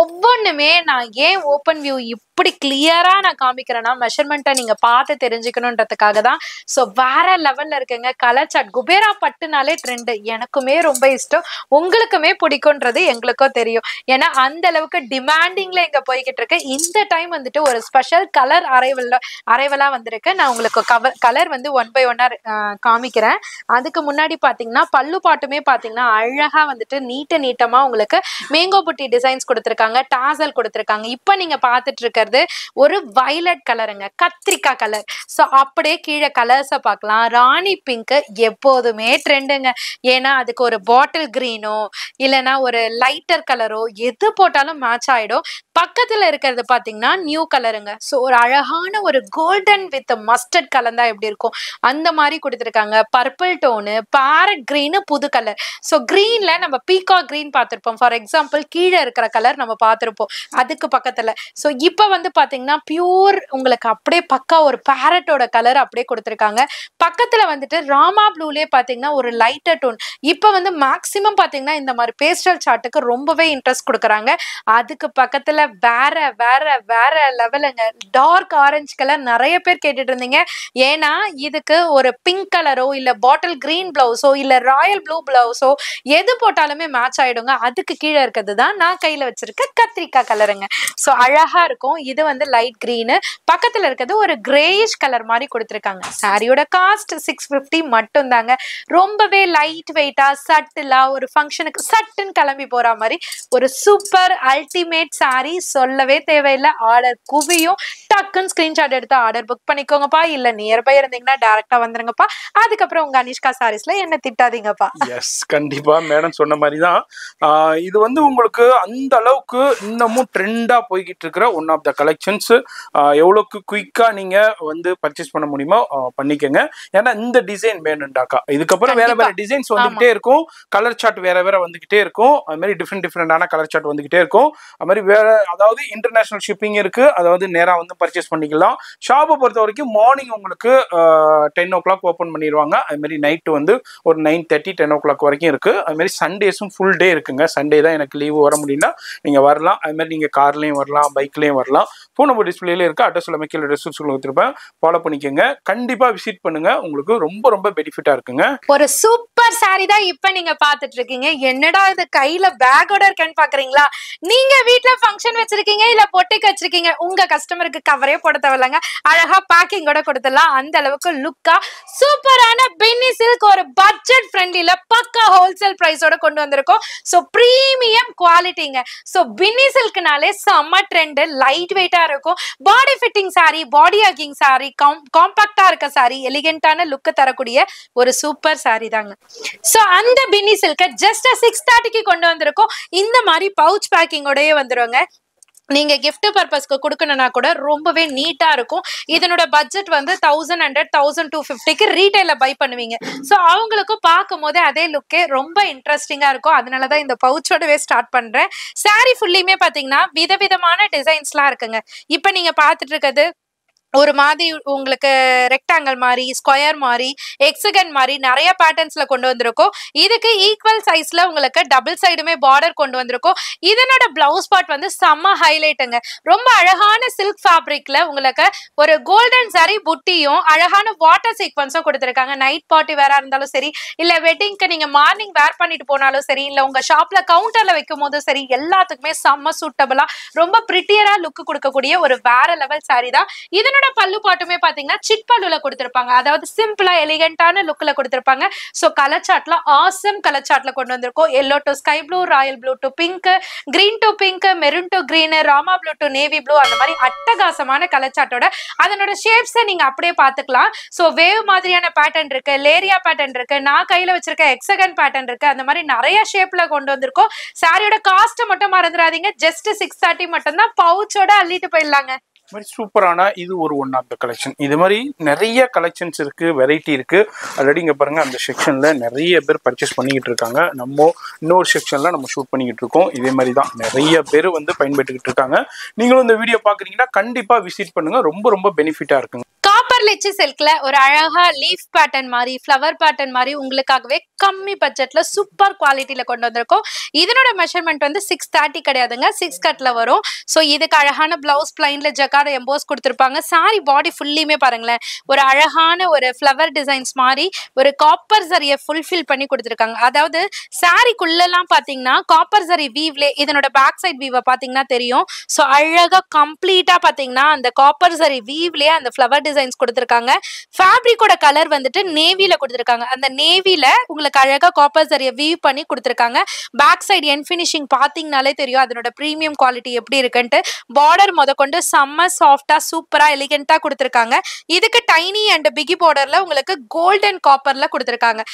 ஒவ்வொன்றுமே நான் ஏன் ஓப்பன் வியூ இப்படி கிளியரா நான் காமிக்கிறேன்னா மெஷர்மெண்ட்டை நீங்க பார்த்து தெரிஞ்சுக்கணுன்றதுக்காக தான். ஸோ வேற லெவல்ல இருக்குங்க. கலர் சார்ட் குபேரா பட்டுனாலே ட்ரெண்டு, எனக்குமே ரொம்ப இஷ்டம், உங்களுக்குமே பிடிக்கும்ன்றது எங்களுக்கும் தெரியும். ஏன்னா அந்த அளவுக்கு டிமாண்டிங்ல இங்க போய்கிட்டு இருக்கு. இந்த டைம் வந்துட்டு ஒரு ஸ்பெஷல் கலர் அரைவலா வந்திருக்கு. நான் உங்களுக்கு கலர் வந்து 1 by 1 காமிக்கிறேன். அதுக்கு முன்னாடி பாத்தீங்கன்னா பல்லு பாட்டுமே பாத்தீங்கன்னா அழகா வந்துட்டு நீட்டமா உங்களுக்கு மேங்கோ புட்டி டிசைன்ஸ் கொடுத்திருக்காங்க, டாசல் கொடுத்திருக்காங்க. இப்ப நீங்க பாத்துட்டு இருக்கிறது ஒரு வயலட் கலருங்க, கத்திரிக்காய் கலர். சோ அப்படியே கீழே கலர்ஸை பார்க்கலாம். ராணி பிங்க் எப்போதுமே ட்ரெண்டுங்க. ஏன்னா அதுக்கு ஒரு பாட்டில் கிரீனோ இல்லைன்னா ஒரு லைட்டர் கலரோ எது போட்டாலும் மேட்ச் ஆயிடும். பக்கத்துல இருக்கிறது பாத்தீங்கன்னா நியூ கலருங்க. ஸோ ஒரு அழகான ஒரு கோல்டன் வித் மஸ்டர்ட் கலந்தா எப்படி இருக்கும் அந்த மாதிரி கொடுத்துருக்காங்க. பர்பிள் டோனு, பேரட் கிரீனு, புது கலர். ஸோ கிரீன்ல நம்ம பீகாக் கிரீன் பார்த்திருப்போம். ஃபார் எக்ஸாம்பிள் கீழே இருக்கிற கலர் நம்ம பார்த்திருப்போம் அதுக்கு பக்கத்துல. ஸோ இப்போ வந்து பாத்தீங்கன்னா பியூர் உங்களுக்கு அப்படியே பக்கா ஒரு பேரட்டோட கலர் அப்படியே கொடுத்துருக்காங்க. பக்கத்துல வந்துட்டு ராமா ப்ளூலே பாத்தீங்கன்னா ஒரு லைட்டர் டோன். இப்போ வந்து மேக்சிமம் பாத்தீங்கன்னா இந்த மாதிரி பேஸ்டல் சார்ட்டுக்கு ரொம்பவே இன்ட்ரெஸ்ட் கொடுக்குறாங்க. அதுக்கு பக்கத்துல வேற வேற வேற லெவலுங்க டார்க் ஆரஞ்சு கலர் நிறைய பேர் கேட்டுட்டு இருந்தீங்க. ஏன்னா இதுக்கு ஒரு பிங்க் கலரோ இல்ல பாட்டில் கிரீன் பிளவுஸோ இல்ல ராயல் ப்ளூ பிளவுஸோ எது போட்டாலுமே மேட்ச் ஆயிடுங்க. அதுக்கு கீழே இருக்கிறது தான் நான் கையில வச்சிருக்க கத்திரிக்காய் கலருங்க. ஸோ அழகா இருக்கும். இது வந்து லைட் கிரீனு, பக்கத்துல இருக்கிறது ஒரு கிரேயிஷ் கலர் மாதிரி கொடுத்துருக்காங்க. சாரியோட காஸ்ட் 650 மட்டும் தாங்க. ரொம்பவே லைட் வெயிட்டா சட்டிலா ஒரு ஃபங்க்ஷனுக்கு சட்டுன்னு கிளம்பி போற மாதிரி ஒரு சூப்பர் அல்டிமேட் சாரி, சொல்லவே தேவையில்லை. ஆர்டர் குவியும். டக்குன்னு ஸ்கிரீன்ஷாட் எடுத்து ஆர்டர் புக் பண்ணிக்கோங்கப்பா. இல்ல நியர்பை இருந்தீங்கன்னா டைரக்டா வந்துருங்கப்பா. அதுக்கப்புறம் உங்க அனிஷ்கா சாரீஸ்ல என்ன திட்டாதீங்கப்பா.
எஸ், கண்டிப்பா மேடம் சொன்ன மாதிரி தான். இது வந்து உங்களுக்கு அந்த அளவுக்கு இன்னமும் ட்ரெண்டா போய்கிட்டு இருக்கிற ஒன் ஆஃப் த கலெக்ஷன்ஸ். எவ்வளவுக்கு குயிக்கா நீங்க வந்து பர்ச்சேஸ் பண்ண முடியுமோ பண்ணிக்கோங்க. ஏன்னா இந்த டிசைன் வேணும்டாக்கா இதுக்கப்புறம் வேற வேற டிசைன்ஸ் வந்துகிட்டே இருக்கும். கலர் சார்ட் வேற வேற வந்துகிட்டே இருக்கும். அது மாதிரி டிஃப்ரெண்டான கலர் சார்ட் வந்துகிட்டே இருக்கும். அது மாதிரி வேற, அதாவது இன்டர்நேஷனல் ஷிப்பிங் இருக்கு. அதாவது நேரா வந்து பர்ச்சேஸ் பண்ணிக்கலாம். ஷாப்பை பொறுத்த வரைக்கும் மார்னிங் உங்களுக்கு 10 o'clock ஓப்பன் பண்ணிடுவாங்க. அது மாதிரி நைட்டு வந்து ஒரு 9:30 10 o'clock வரைக்கும் இருக்கு. அது மாதிரி சண்டேஸும் ஃபுல் டே இருக்குங்க. சண்டே தான் எனக்கு லீவு வர முடியும்னா நீங்க வரலாம். அது மாதிரி நீங்க கார்லயும் வரலாம், பைக்லயும் வரலாம். ஃபோன் நம்பர் டிஸ்பிளேல இருக்கு. அட்ரஸ் எல்லாமே கீழே டிஸ்கிரிப்ஷன்ல கொடுத்துருப்பேன். ஃபாலோ பண்ணிக்கோங்க. கண்டிப்பா விசிட் பண்ணுங்க. உங்களுக்கு ரொம்ப ரொம்ப பெனிஃபிட்டா இருக்குங்க.
ஒரு சூப்பர் சாரி தான் இப்ப நீங்க பாத்துட்டு இருக்கீங்க. என்னடா இது கையில பேக்கோட இருக்கேன்னு பாக்குறீங்களா? நீங்க வீட்டுல ஃபங்க்ஷன் வச்சிருக்கீங்க இல்ல பொட்டிக்கு வச்சிருக்கீங்க, உங்க கஸ்டமருக்கு கவரே போட தேவையில்லைங்க. அழகா பேக்கிங்கோட கொடுத்துடலாம். அந்த அளவுக்கு லுக்கா சூப்பரான பின்னி சில்க் ஒரு பட்ஜெட் ஃப்ரெண்ட்லில பக்கா ஹோல்சேல் பிரைஸோட கொண்டு வந்திருக்கோம். So premium குவாலிட்டிங்க. சோ பின்னி சில்க்னாலே செம்ம ட்ரெண்ட், லைட் வெயிட்டா இருக்கும். பாடி ஃபிட்டிங் சாரி, பாடி ஹக்கிங் சாரி, காம்பாக்டா இருக்க சாரி, எலிகென்ட்டான லுக் தரக்கூடிய ஒரு சூப்பர் சாரி தாங்க. சோ அந்த பின்னி சில்க ஜஸ்ட் 630க்கு கொண்டு வந்திருக்கோம். இந்த மாதிரி பவுச் பேக்கிங்கோடயே வந்துருவாங்க. நீங்க gift பர்பஸ்க்கு கொடுக்கணும்னா கூட ரொம்பவே நீட்டா இருக்கும். இதனோட பட்ஜெட் வந்து 1100 1250க்கு ரீட்டைல பை பண்ணுவீங்க. சோ அவங்களுக்கு பார்க்கும் போதே அதே லுக்கே ரொம்ப இன்ட்ரெஸ்டிங்கா இருக்கும். அதனாலதான் இந்த பவுச்சோடவே ஸ்டார்ட் பண்றேன். சாரி ஃபுல்லியுமே பாத்தீங்கன்னா விதவிதமான டிசைன்ஸ்லாம் இருக்குங்க. இப்ப நீங்க பாத்துட்டு இருக்கிறது ஒரு மாதிரி உங்களுக்கு ரெக்டாங்கிள் மாதிரி, ஸ்கொயர் மாதிரி, எக்ஸகன் மாதிரி நிறைய பேட்டர்ன்ஸ்ல கொண்டு வந்திருக்கோம். இதுக்கு ஈக்குவல் சைஸ்ல உங்களுக்கு டபுள் சைடுமே பார்டர் கொண்டு வந்திருக்கோம். இதனோட பிளவுஸ் பார்ட் வந்து செம்ம ஹைலைட்டுங்க. ரொம்ப அழகான சில்க் ஃபேப்ரிக்ல உங்களுக்கு ஒரு கோல்டன் சாரி புட்டியும் அழகான வாட்டர் சீக்வன்ஸும் கொடுத்துருக்காங்க. நைட் பார்ட்டி வேறா இருந்தாலும் சரி, இல்ல வெட்டிங்க்கு நீங்க மார்னிங் வேர் பண்ணிட்டு போனாலும் சரி, இல்ல உங்க ஷாப்ல கவுண்டர்ல வைக்கும் போதும் சரி, எல்லாத்துக்குமே செம்ம சூட்டபிளா ரொம்ப பிரிட்டியரா லுக் கொடுக்கக்கூடிய ஒரு வேற லெவல் சாரி தான். இதனோட இதனோட பல்லு பாட்டுமே பாத்தீங்கன்னா சிட் பல்லுல கொடுத்திருப்பாங்க. அதாவது சிம்பிளா எலிகென்ட்டான லுக்ல கொடுத்திருப்பாங்க. சோ கலர் சார்ட்ல ஆசம் கலர் சார்ட்ல கொண்டு வந்திருக்கோம். yellow to sky blue, Royal blue to pink, green to pink, maroon to green, Rama blue to navy blue, அந்த மாதிரி அட்டகாசமான கலர் சார்ட்டோட அதனோட ஷேப்ஸை நீங்க அப்படியே பாத்துக்கலாம். சோ வேவ் மாதிரியான பேட்டர்ன் இருக்கு, லேரியா பேட்டர்ன் இருக்கு, நான் கையில வச்சிருக்க எக்ஸகன் பேட்டர்ன் இருக்கு. அந்த மாதிரி நிறைய ஷேப்ல கொண்டு வந்திருக்கோம். சாரியோட காஸ்ட் மட்டும் மறந்துடாதீங்க, ஜஸ்ட் 630 மட்டும் தான். பவுச்சோட அள்ளிட்டு போயிடலாங்க.
மாதிரி சூப்பரான இது ஒரு ஒன் ஆஃப் த கலெக்ஷன். இது மாதிரி நிறைய கலெக்ஷன்ஸ் இருக்கு, வெரைட்டி இருக்கு. ஆல்ரெடி இங்க பாருங்க அந்த செக்ஷன்ல நிறைய பேர் பர்ச்சேஸ் பண்ணிக்கிட்டு இருக்காங்க. நம்ம இன்னொரு செக்ஷன்ல நம்ம ஷூட் பண்ணிக்கிட்டு இருக்கோம். இதே மாதிரி தான் நிறைய பேர் வந்து பயன்பெற்றுக்கிட்டு இருக்காங்க. நீங்களும் இந்த வீடியோ பாக்குறீங்கன்னா கண்டிப்பா விசிட் பண்ணுங்க, ரொம்ப ரொம்ப பெனிஃபிட்டா இருக்குங்க.
காப்பர் லிச்சி சில்க்ல ஒரு அழகா லீஃப் பேட்டர்ன் மாதிரி, ஃப்ளவர் பேட்டர்ன் மாதிரி உங்களுக்காகவே கம்மி பட்ஜெட்ல சூப்பர் குவாலிட்டியில கொண்டு வந்திருக்கோம். இதனோட மெஷர்மெண்ட் வந்து 630 கிடையாதுங்க, 6 கட்ல வரும். ஸோ இதுக்கு அழகான பிளவுஸ் பிளைன்ல ஜக்கார்ட் எம்போஸ் கொடுத்துருப்பாங்க. சாரி பாடி ஃபுல்லியுமே பாருங்களேன், ஒரு அழகான ஒரு ஃப்ளவர் டிசைன்ஸ் மாதிரி ஒரு காப்பர் சரியை ஃபுல்ஃபில் பண்ணி கொடுத்துருக்காங்க. அதாவது சாரிக்குள்ளெல்லாம் பாத்தீங்கன்னா காப்பர் சரி வீவ்லே, இதனோட பேக் சைட் வீவை பாத்தீங்கன்னா தெரியும். ஸோ அழகா கம்ப்ளீட்டா பாத்தீங்கன்னா அந்த காப்பர் சரி வீவ்லயே அந்த ஃப்ளவர் டிசைன்ஸ் கொடுத்திருக்காங்க. ஃபேப்ரிக்கோட கலர் வந்துட்டு நேவில கொடுத்திருக்காங்க. அந்த நேவில உங்களுக்கு அழகா காப்பர் சரியை வீவ் பண்ணி கொடுத்திருக்காங்க. பேக் சைடு என் ஃபினிஷிங் பாத்தீங்கனாலே தெரியும் அதனோட பிரீமியம் குவாலிட்டி எப்படி இருக்குன்ட்டு. பார்டர் முதற்கொண்டு செம்ம சாஃப்டா சூப்பரா எலிகென்ட்டா கொடுத்திருக்காங்க. இதுக்கு டைனி அண்ட் பிகி பார்டர்ல உங்களுக்கு கோல்டன் காப்பர்ல கொடுத்திருக்காங்க.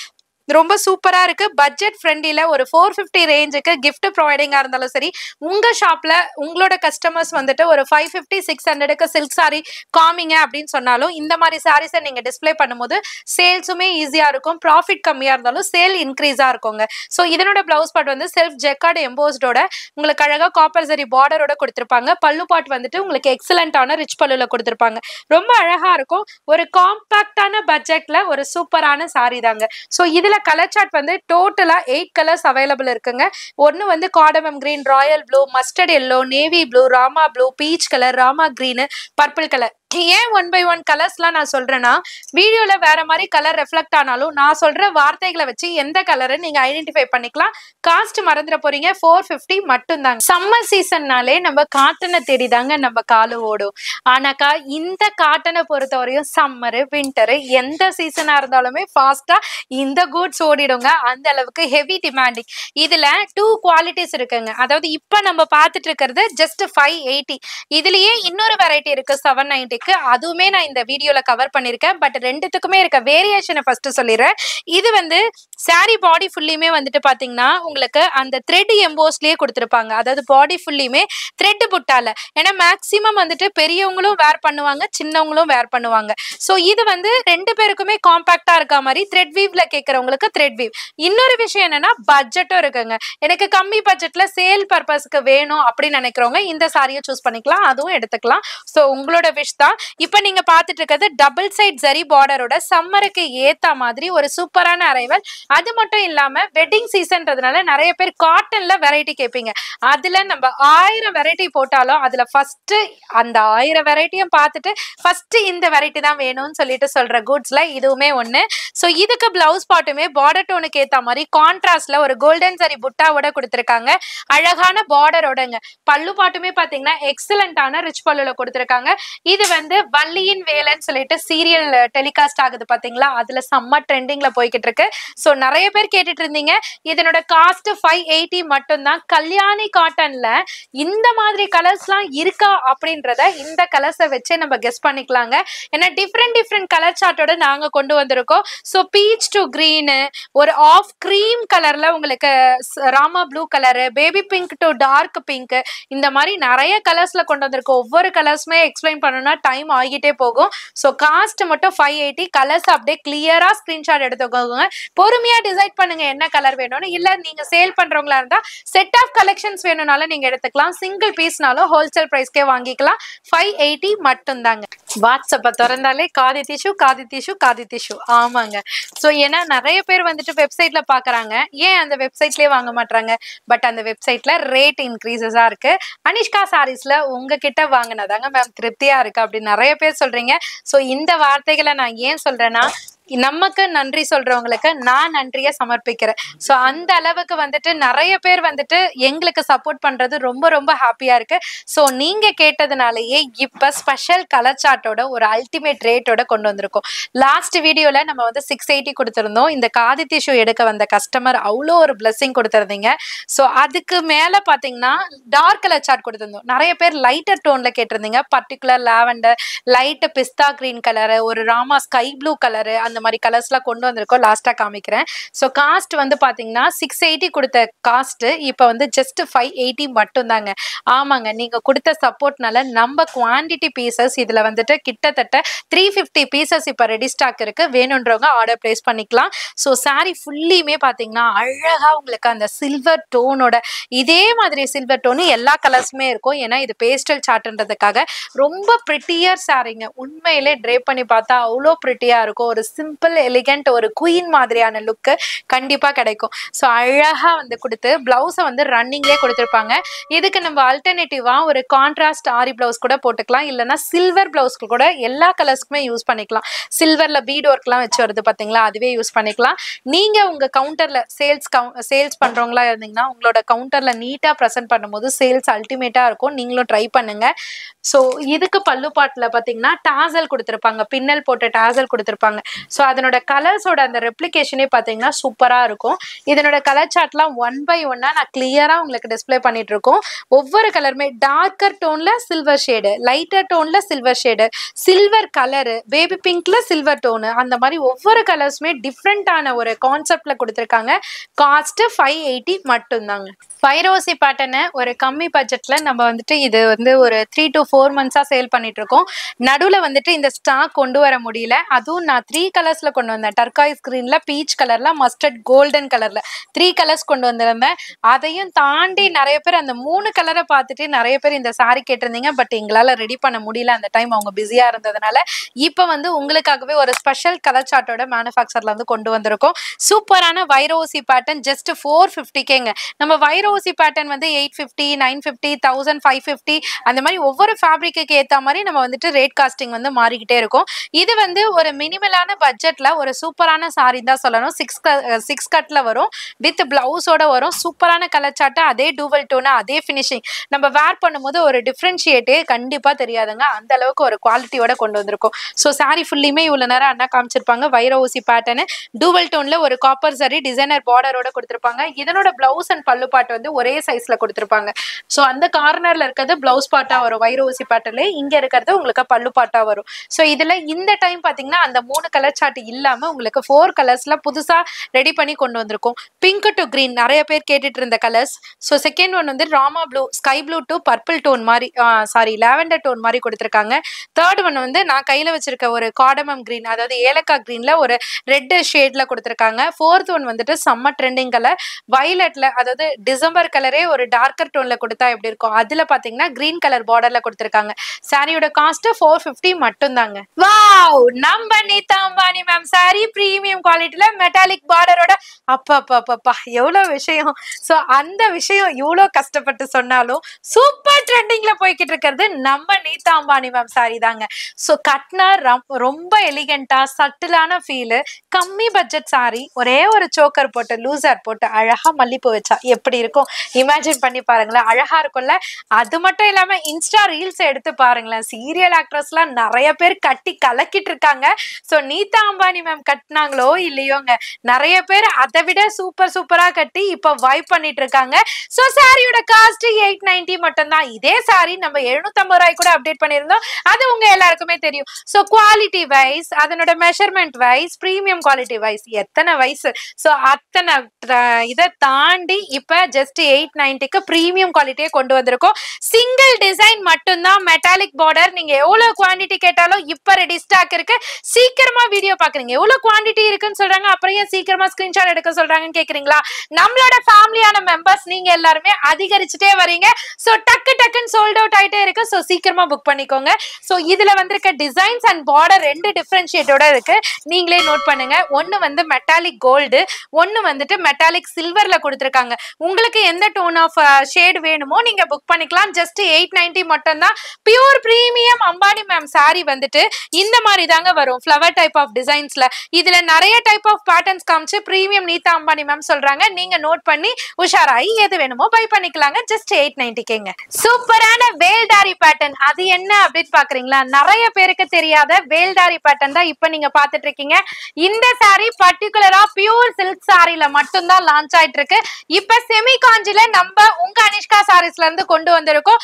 ரொம்ப சூப்பரா இருக்கு. பட்ஜெட் ஃப்ரெண்ட்லில ஒரு 450 ரேஞ்சுக்கு கிஃப்ட் ப்ரொவைடிங்கா இருந்தாலும் சரி, உங்க ஷாப்ல உங்களோட கஸ்டமர்ஸ் வந்துட்டு ஒரு 550 600க்கு சில்க் சாரி காமிங்க அப்படின்னு சொன்னாலும் இந்த மாதிரி சாரீஸை நீங்க டிஸ்பிளே பண்ணும்போது சேல்ஸுமே ஈஸியா இருக்கும். ப்ராஃபிட் கம்மியா இருந்தாலும் சேல் இன்க்ரீஸா இருக்குங்க. ஸோ இதனோட பிளவுஸ் பார்ட் வந்து செல்ஃப் ஜெக்கார்ட் எம்போஸ்டோட உங்களுக்கு அழகா காப்பர் சரி பார்டரோட கொடுத்திருப்பாங்க. பல்லு பார்ட் வந்துட்டு உங்களுக்கு எக்ஸலண்டான ரிச் பல்லுல கொடுத்திருப்பாங்க. ரொம்ப அழகா இருக்கும். ஒரு காம்பாக்டான பட்ஜெட்ல ஒரு சூப்பரான சாரி தாங்க. ஸோ இதுல கலர் சார்ட் வந்து டோட்டலா 8 கலர்ஸ் அவைலபிள் இருக்குங்க. ஒன்னு வந்து cardamom green, Royal blue, mustard yellow, navy blue, Rama blue, peach colour, Rama green, purple colour. ஏன் 1 by 1 கலர்ஸ்லாம் நான் சொல்றேன்னா, வீடியோல வேற மாதிரி கலர் ரெஃப்ளெக்ட் ஆனாலும் நான் சொல்ற வார்த்தைகளை வச்சு எந்த கலரை நீங்க ஐடென்டிஃபை பண்ணிக்கலாம். காஸ்ட் மறந்துட போறீங்க, 450 மட்டும் தாங்க. சம்மர் சீசன்னாலே நம்ம காட்டனை தேடிதாங்க நம்ம காலு ஓடும். ஆனாக்கா இந்த காட்டனை பொறுத்தவரையும் சம்மரு வின்டரு எந்த சீசனா இருந்தாலுமே ஃபாஸ்டா இந்த கூட்ஸ் ஓடிடுங்க. அந்த அளவுக்கு ஹெவி டிமாண்டிங். இதுல 2 குவாலிட்டிஸ் இருக்குங்க. அதாவது இப்ப நம்ம பார்த்துட்டு இருக்கிறது ஜஸ்ட் 580. இதுலயே இன்னொரு வெரைட்டி இருக்கு 790. அதுவுமே நான் இந்த வீடியோல கவர் பண்ணிருக்கேன். பட் ரெண்டுத்துக்குமே இருக்க வேரியேஷனை ஃபர்ஸ்ட் சொல்லிடுறேன். இது வந்து சாரி பாடி ஃபுல்லியுமே வந்துட்டு பாத்தீங்கன்னா உங்களுக்கு அந்த த்ரெட் எம்போஸ்லயே கொடுத்திருப்பாங்க. அதாவது பாடி ஃபுல்லியுமே த்ரெட் புட்டால. ஏன்னா மேக்சிமம் வந்துட்டு பெரியவங்களும் வேர் பண்ணுவாங்க, சின்னவங்களும் வேர் பண்ணுவாங்க. ஸோ இது வந்து 2 பேருக்குமே காம்பாக்டா இருக்க மாதிரி த்ரெட் வீவ்ல கேட்கறவங்களுக்கு த்ரெட் வீவ். இன்னொரு விஷயம் என்னன்னா பட்ஜெட்டும் இருக்குங்க. எனக்கு கம்மி பட்ஜெட்ல சேல் பர்பஸ்க்கு வேணும் அப்படின்னு நினைக்கிறவங்க இந்த சாரியை சூஸ் பண்ணிக்கலாம், அதுவும் எடுத்துக்கலாம். ஸோ உங்களோட விஷ் தான். இப்ப நீங்க பாத்துட்டு இருக்கிறது டபுள் சைட் ஜரி பார்டரோட சம்மருக்கு ஏத்த மாதிரி ஒரு சூப்பரான அரைவல். அது மட்டும் இல்லாம வெட்டிங் சீசன்றதுனால நிறைய பேர் காட்டன்ல வெரைட்டி கேட்பீங்க. அதுல நம்ம 1000 வெரைட்டி போட்டாலும் அதுல ஃபர்ஸ்ட் அந்த 1000 வெரைட்டியும் பார்த்துட்டு ஃபர்ஸ்ட் இந்த வெரைட்டி தான் வேணும்னு சொல்லிட்டு சொல்ற குட்ஸ்ல இதுவுமே ஒண்ணு. ஸோ இதுக்கு பிளவுஸ் பாட்டுமே பார்டர் டோனுக்கு ஏத்த மாதிரி கான்ட்ராஸ்ட்ல ஒரு கோல்டன் சரி புட்டாவோட கொடுத்திருக்காங்க. அழகான பார்டரோடங்க. பல்லு பாட்டுமே பாத்தீங்கன்னா எக்ஸலண்டான ரிச் பல்லுல கொடுத்திருக்காங்க. இது வந்து வள்ளியின் வேலைன்னு சொல்லிட்டு சீரியல் டெலிகாஸ்ட் ஆகுது பாத்தீங்களா, அதுல செம்ம ட்ரெண்டிங்ல போய்கிட்டு இருக்கு. சோ நிறைய பேர் கேட்டுட்டு இருந்தீங்க. இதனோட காஸ்ட் 580 மட்டும் தான். கல்யாணி காட்டன்ல இந்த மாதிரி கலர்ஸ்லாம் இருக்கா அப்படின்றத இந்த கலர்ஸை வச்சு நம்ம கெஸ் பண்ணிக்கலாங்க. ஏன்னா டிஃப்ரெண்ட் கலர் சார்ட்டோட நாங்க கொண்டு வந்திருக்கோம். ஸோ பீச் டு கிரீன், ஒரு ஆஃப் கிரீம் கலர்ல உங்களுக்கு Rama blue colour, baby pink to dark pink, இந்த மாதிரி நிறைய கலர்ஸ்ல கொண்டு வந்திருக்கோம். ஒவ்வொரு கலர்ஸுமே எக்ஸ்பிளைன் பண்ணணும்னா டைம் ஆகிட்டே போகும். ஸோ காஸ்ட் மட்டும் 580. கலர்ஸ் அப்படியே கிளியரா ஸ்கிரீன்ஷாட் எடுத்துக்கோங்க. பொறுமையா டிசைட் பண்ணுங்க என்ன கலர் வேணும்னு. இல்ல நீங்க சேல் பண்றவங்களா இருந்தா செட் ஆஃப் கலெக்ஷன்ஸ் வேணும்னாலும் நீங்க எடுத்துக்கலாம். சிங்கிள் பீஸ்னாலும் ஹோல்சேல் பிரைஸ்க்கே வாங்கிக்கலாம். 580 மட்டும் தாங்க. வாட்ஸ்அப்பை திறந்தாலே காதி டிஷ்யூ. ஆமாங்க. ஸோ ஏன்னா நிறைய பேர் வந்துட்டு வெப்சைட்ல பாக்குறாங்க, ஏன் அந்த வெப்சைட்லயே வாங்க மாட்டாங்க. பட் அந்த வெப்சைட்ல ரேட் இன்க்ரீசஸா இருக்கு. அனிஷ்கா சாரீஸ்ல உங்ககிட்ட வாங்கினதாங்க மேம் திருப்தியா இருக்கு அப்படின்னு நிறைய பேர் சொல்றீங்க. ஸோ இந்த வார்த்தைகளை நான் ஏன் சொல்றேன்னா, நமக்கு நன்றி சொல்றவங்களுக்கு நான் நன்றியை சமர்ப்பிக்கிறேன். ஸோ அந்த அளவுக்கு வந்துட்டு நிறைய பேர் வந்துட்டு எங்களுக்கு சப்போர்ட் பண்றது ரொம்ப ரொம்ப ஹாப்பியா இருக்கு. ஸோ நீங்க கேட்டதுனாலயே இப்ப ஸ்பெஷல் கலர் சார்ட்டோட ஒரு அல்டிமேட் ரேட்டோட கொண்டு வந்திருக்கோம். லாஸ்ட் வீடியோல நம்ம வந்து 680 கொடுத்திருந்தோம். இந்த காதி டிஷ்யூ எடுக்க வந்த கஸ்டமர் அவ்வளோ ஒரு பிளெஸிங் கொடுத்திருந்தீங்க. ஸோ அதுக்கு மேல பாத்தீங்கன்னா டார்க் கலர் சார்ட் கொடுத்திருந்தோம். நிறைய பேர் லைட்டர் டோன்ல கேட்டிருந்தீங்க. பர்டிகுலர் லாவெண்டர், லைட் பிஸ்தா கிரீன் கலரு, ஒரு ராமா ஸ்கை ப்ளூ கலரு, அந்த மாதிரி கலர்ஸ்லாம் கொண்டு வந்திருக்கோம். லாஸ்டா காமிக்கிறேன். ஸோ காஸ்ட் வந்து பாத்தீங்கன்னா 680 கொடுத்த காஸ்ட் இப்போ வந்து ஜஸ்ட் 580 மட்டும் தாங்க. ஆமாங்க, நீங்க கொடுத்த சப்போர்ட்னால நம்ம குவான்டிட்டி பீசஸ் இதுல வந்துட்டு கிட்டத்தட்ட 350 பீசஸ் இப்போ ரெடி ஸ்டாக் இருக்கு. வேணுன்றவங்க ஆர்டர் பிளேஸ் பண்ணிக்கலாம். ஸோ சாரி ஃபுல்லியுமே பாத்தீங்கன்னா அழகா உங்களுக்கு அந்த சில்வர் டோனோட இதே மாதிரி சில்வர் டோனு எல்லா கலர்ஸுமே இருக்கும். ஏன்னா இது பேஸ்டல் சார்ட்ன்றதுக்காக ரொம்ப பிரிட்டியர் சாரிங்க. உண்மையிலே ட்ரேப் பண்ணி பார்த்தா அவ்வளோ பிரிட்டியா இருக்கும். ஒரு சிம்பிள் எலிகண்ட் ஒரு குயின் மாதிரியான லுக்கு கண்டிப்பா கிடைக்கும். ஸோ அழகா வந்து கொடுத்து பிளவுஸை வந்து ரன்னிங்லேயே கொடுத்துருப்பாங்க. இதுக்கு நம்ம ஆல்டர்னேட்டிவா ஒரு கான்ட்ராஸ்ட் ஆரி பிளவுஸ் கூட போட்டுக்கலாம். இல்லைன்னா சில்வர் பிளவுஸ்க்கு கூட எல்லா கலர்ஸ்க்குமே யூஸ் பண்ணிக்கலாம். சில்வர்ல பீட் ஒர்க்லாம் வச்சு வருது பாத்தீங்களா, அதுவே யூஸ் பண்ணிக்கலாம். நீங்க உங்க கவுண்டர்ல சேல்ஸ் பண்றவங்களா இருந்தீங்கன்னா உங்களோட கவுண்டர்ல நீட்டா ப்ரெசென்ட் பண்ணும்போது சேல்ஸ் அல்டிமேட்டா இருக்கும். நீங்களும் ட்ரை பண்ணுங்க. ஸோ இதுக்கு பல்லு பாட்டுல பாத்தீங்கன்னா டாசல் கொடுத்துருப்பாங்க, பின்னல் போட்ட டாசல் கொடுத்துருப்பாங்க. ஸோ அதனோட கலர்ஸோட அந்த ரெப்ளிகேஷனே பார்த்தீங்கன்னா சூப்பராக இருக்கும். இதனோட கலர் சார்ட்லாம் 1 by 1 நான் கிளியராக உங்களுக்கு டிஸ்பிளே பண்ணிட்டு இருக்கோம். ஒவ்வொரு கலருமே டார்க்கர் டோன்ல சில்வர் ஷேடு, லைட்டர் டோன்ல silver shade, silver colour, baby பிங்க்ல சில்வர் டோனு, அந்த மாதிரி ஒவ்வொரு கலர்ஸுமே டிஃப்ரெண்டான ஒரு கான்செப்ட்ல கொடுத்துருக்காங்க. காஸ்ட் 580 மட்டும்தாங்க. வைரோசி பேட்டர்னு ஒரு கம்மி பட்ஜெட்ல நம்ம வந்துட்டு இது வந்து ஒரு 3 to 4 months சேல் பண்ணிட்டு இருக்கோம். நடுவில் வந்துட்டு இந்த ஸ்டாக் கொண்டு வர முடியல. அதுவும் நான் 3 கலர்ஸ்ல கொண்டு வந்தேன். டர்காய்ஸ் கிரீன்ல, பீச் கலர்ல, மஸ்டர்ட் கோல்டன் கலர்ல 3 கலர்ஸ் கொண்டு வந்திருந்தேன். அதையும் தாண்டி நிறைய பேர் அந்த 3 கலரை பார்த்துட்டு நிறைய பேர் இந்த சாரி கேட்டிருந்தீங்க. பட் எங்களால் ரெடி பண்ண முடியல. அந்த டைம் அவங்க பிஸியா இருந்ததுனால இப்போ வந்து உங்களுக்காகவே ஒரு ஸ்பெஷல் கலர் சார்ட்டோட மேனுஃபேக்சர்ல வந்து கொண்டு வந்திருக்கோம். சூப்பரான வைரோசி பேட்டர்ன் ஜஸ்ட் 450Kங்க. நம்ம வைரோசி பேட்டர்ன் வந்து 850, 950, 1000, 550 அந்த மாதிரி ஒவ்வொரு ஃபேப்ரிக்கு ஏற்ற மாதிரி நம்ம வந்துட்டு ரேட் காஸ்டிங் வந்து மாறிக்கிட்டே இருக்கும். இது வந்து ஒரு மினிமலான பட்ஜெட்ல ஒரு சூப்பரான சாரி தான் சொல்லணும். 6 கட்ல வரும், வித் பிளவுஸோட வரும். சூப்பரான கலர் சார்ட், அதே டூவல் டோன், அதே ஃபினிஷிங். நம்ம வேர் பண்ணும்போது ஒரு டிஃப்ரென்ஷியேட்டே கண்டிப்பா தெரியாதுங்க. அந்த அளவுக்கு ஒரு குவாலிட்டியோட கொண்டு வந்திருக்கும். ஸோ சாரி ஃபுல்லியுமே இவ்வளவு நேரம் அண்ணா காமிச்சிருப்பாங்க. வைரோசி பேட்டர்னு டூவல் டோன்ல ஒரு காப்பர் சரி டிசைனர் பார்டரோட கொடுத்திருப்பாங்க. இதனோட பிளவுஸ் அண்ட் பல்லு பாட்டு வந்து ஒரே சைஸ்ல கொடுத்திருப்பாங்க. ஸோ அந்த கார்னர்ல இருக்கிறது பிளவுஸ் பாட்டா வரும் வைரோசி பேட்டர்ல, இங்க இருக்கிறது உங்களுக்கு பல்லு பாட்டா வரும். ஸோ இதுல இந்த டைம் பாத்தீங்கன்னா அந்த 3 கலர் சார்ட் இல்லாம உங்களுக்கு 4 கலர்ஸ்ல புதுசா ரெடி பண்ணி கொண்டு வந்திருக்கும். பிங்க் டு கிரீன் நிறைய பேர் கேட்டுட்டு இருந்த கலர்ஸ். ஸோ செகண்ட் ஒன் வந்து Rama blue, sky blue to purple tone மாதிரி, லாவெண்டர் டோன் மாதிரி கொடுத்திருக்காங்க. தேர்ட் ஒன் வந்து நான் கையில வச்சிருக்க ஒரு காடமம் கிரீன், அதாவது ஏலக்காய் கிரீன்ல ஒரு ரெட் ஷேட்ல கொடுத்திருக்காங்க. ஃபோர்த் ஒன் வந்துட்டு செம்ம ட்ரெண்டிங் கலர் வயலட்ல, அதாவது டிசம்பர் கலரே ஒரு டார்க்கர் டோன்ல கொடுத்தா எப்படி இருக்கும், அதுல பாத்தீங்கன்னா கிரீன் கலர் பார்டர்ல கொடுத்திருக்காங்க. சாரியோட காஸ்ட் 450 மட்டும் தாங்க. வாவ், நம்ம நீதா அம்பானி மேம் சாரி பிரீமியம் குவாலிட்டில மெட்டாலிக் பார்டரோட. அப்பா எவ்வளவு விஷயம். சோ அந்த விஷயம் இவ்வளவு கஷ்டப்பட்டு சொன்னாலும் சூப்பர் ட்ரெண்டிங்ல போய்கிட்டு இருக்கிறது நம்ம நீதா அம்பானி மேம் சாரி தாங்க. சோ கட்னா ரொம்ப எலிகண்டா சட்டிலான ஃபீல், கம்மி பட்ஜெட் சாரி, ஒரே ஒரு சோக்கர் போட்டு லூசர் போட்டு அழகா மல்லிப்பூ வச்சா எப்படி இருக்கும் இமேஜின் பண்ணி பாருங்களேன். அழகா இருக்கும்ல. அது மட்டும் இல்லாம இன்ஸ்டா ரீல்ஸ் எடுத்து பாருங்களேன். சீரியல் ஆக்ட்ரஸ்லாம் நிறைய பேர் கட்டி கலக்கிட்டு இருக்காங்க. சோ நீதா அம்பானி மேம் கட்டினாங்களோ இல்லையோங்க, நிறைய பேர் அதை விட சூப்பரா கட்டி இப்ப வைப் பண்ணிட்டு இருக்காங்க. சோ சாரியோட காஸ்ட் 890 மட்டும் தான். இதே சாரி நம்ம 750 ரூபாய் கூட அப்டேட் பண்ணிருந்தோம். அது உங்க எல்லாருக்குமே தெரியும். சோ குவாலிட்டி வைஸ், அதனோட measurement wise, premium quality wise, எத்தனை வைஸ், சோ அத்தனை இதை தாண்டி இப்ப ஜஸ்ட் 890க்கு பிரீமியம் குவாலிட்டியை கொண்டு வந்திருக்கோம். சிங்கிள் டிசைன் மட்டும்தான், மெட்டாலிக் பார்டர். நீங்க எவ்வளவு குவான்டிட்டி கேட்டாலும் இப்ப ரெடி ஸ்டாக் இருக்கு. சீக்கிரமா வீடியோ பாக்குறீங்க, எவ்வளவு குவான்டிட்டி இருக்குன்னு சொல்றாங்க, அப்புறம் ஏன் சீக்கிரமா ஸ்கிரீன்ஷாட் எடுக்க சொல்றாங்கன்னு கேக்குறீங்களா? நம்மளோட ஃபேமிலியான மெம்பர்ஸ் நீங்க எல்லாருமே அதிகரிச்சுட்டே வரீங்க. சோ டக்கு டக்குன்னு சோல்ட் அவுட் ஆயிட்டே இருக்கு. சோ சீக்கிரமா புக் பண்ணிக்கோங்க. சோ இதுல வந்திருக்க டிசைன்ஸ் அண்ட் பார்டர் ரெண்டு டிஃபரன்ஷியேட்டோட இருக்கு. நீங்களே நோட் பண்ணுங்க. ஒன்னு வந்து மெட்டாலிக் கோல்டு, ஒன்னு வந்துட்டு மெட்டாலிக் சில்வர்ல கொடுத்திருக்காங்க. உங்களுக்கு எந்த டோன் ஆஃப் ஷேட் வேணுமோ நீங்க புக் பண்ணிக்கலாம். ஜஸ்ட் 890 மட்டும் தான். Pure premium Ambani ma'am saree வந்துட்டு இந்த மாதிரி தாங்க வரும். ஃப்ளவர் டைப் ஆஃப் டிசைன்ஸ்ல இதுல நிறைய டைப் ஆஃப் பேட்டர்ன்ஸ் காமிச்சு பிரீமியம் நீதா அம்பானி மேம் சொல்றாங்க. நீங்க நோட் பண்ணி உஷாராயி எது வேணுமோ பை பண்ணிக்கலாங்க. ஜஸ்ட் 890ங்க. சூப்பரான வேல்தாரி பேட்டர்ன். அது என்ன அப்படின்னு பாக்குறீங்களா? நிறைய பேருக்கு தெரியாத வேல்தாரி பேட்டர்ன் தான் இப்ப நீங்க பாத்துட்டு இருக்கீங்க. இந்த saree பர்டிகுலரா பியூர் சில்க் சாரில மட்டும் தான் லான்ச் ஆயிட்டு இருக்கு. இப்ப செமி காஞ்சில நம்ம உங்க அனிஷ்கா சாரீஸ்ல இருந்து கொண்டு வந்திருக்கோம்.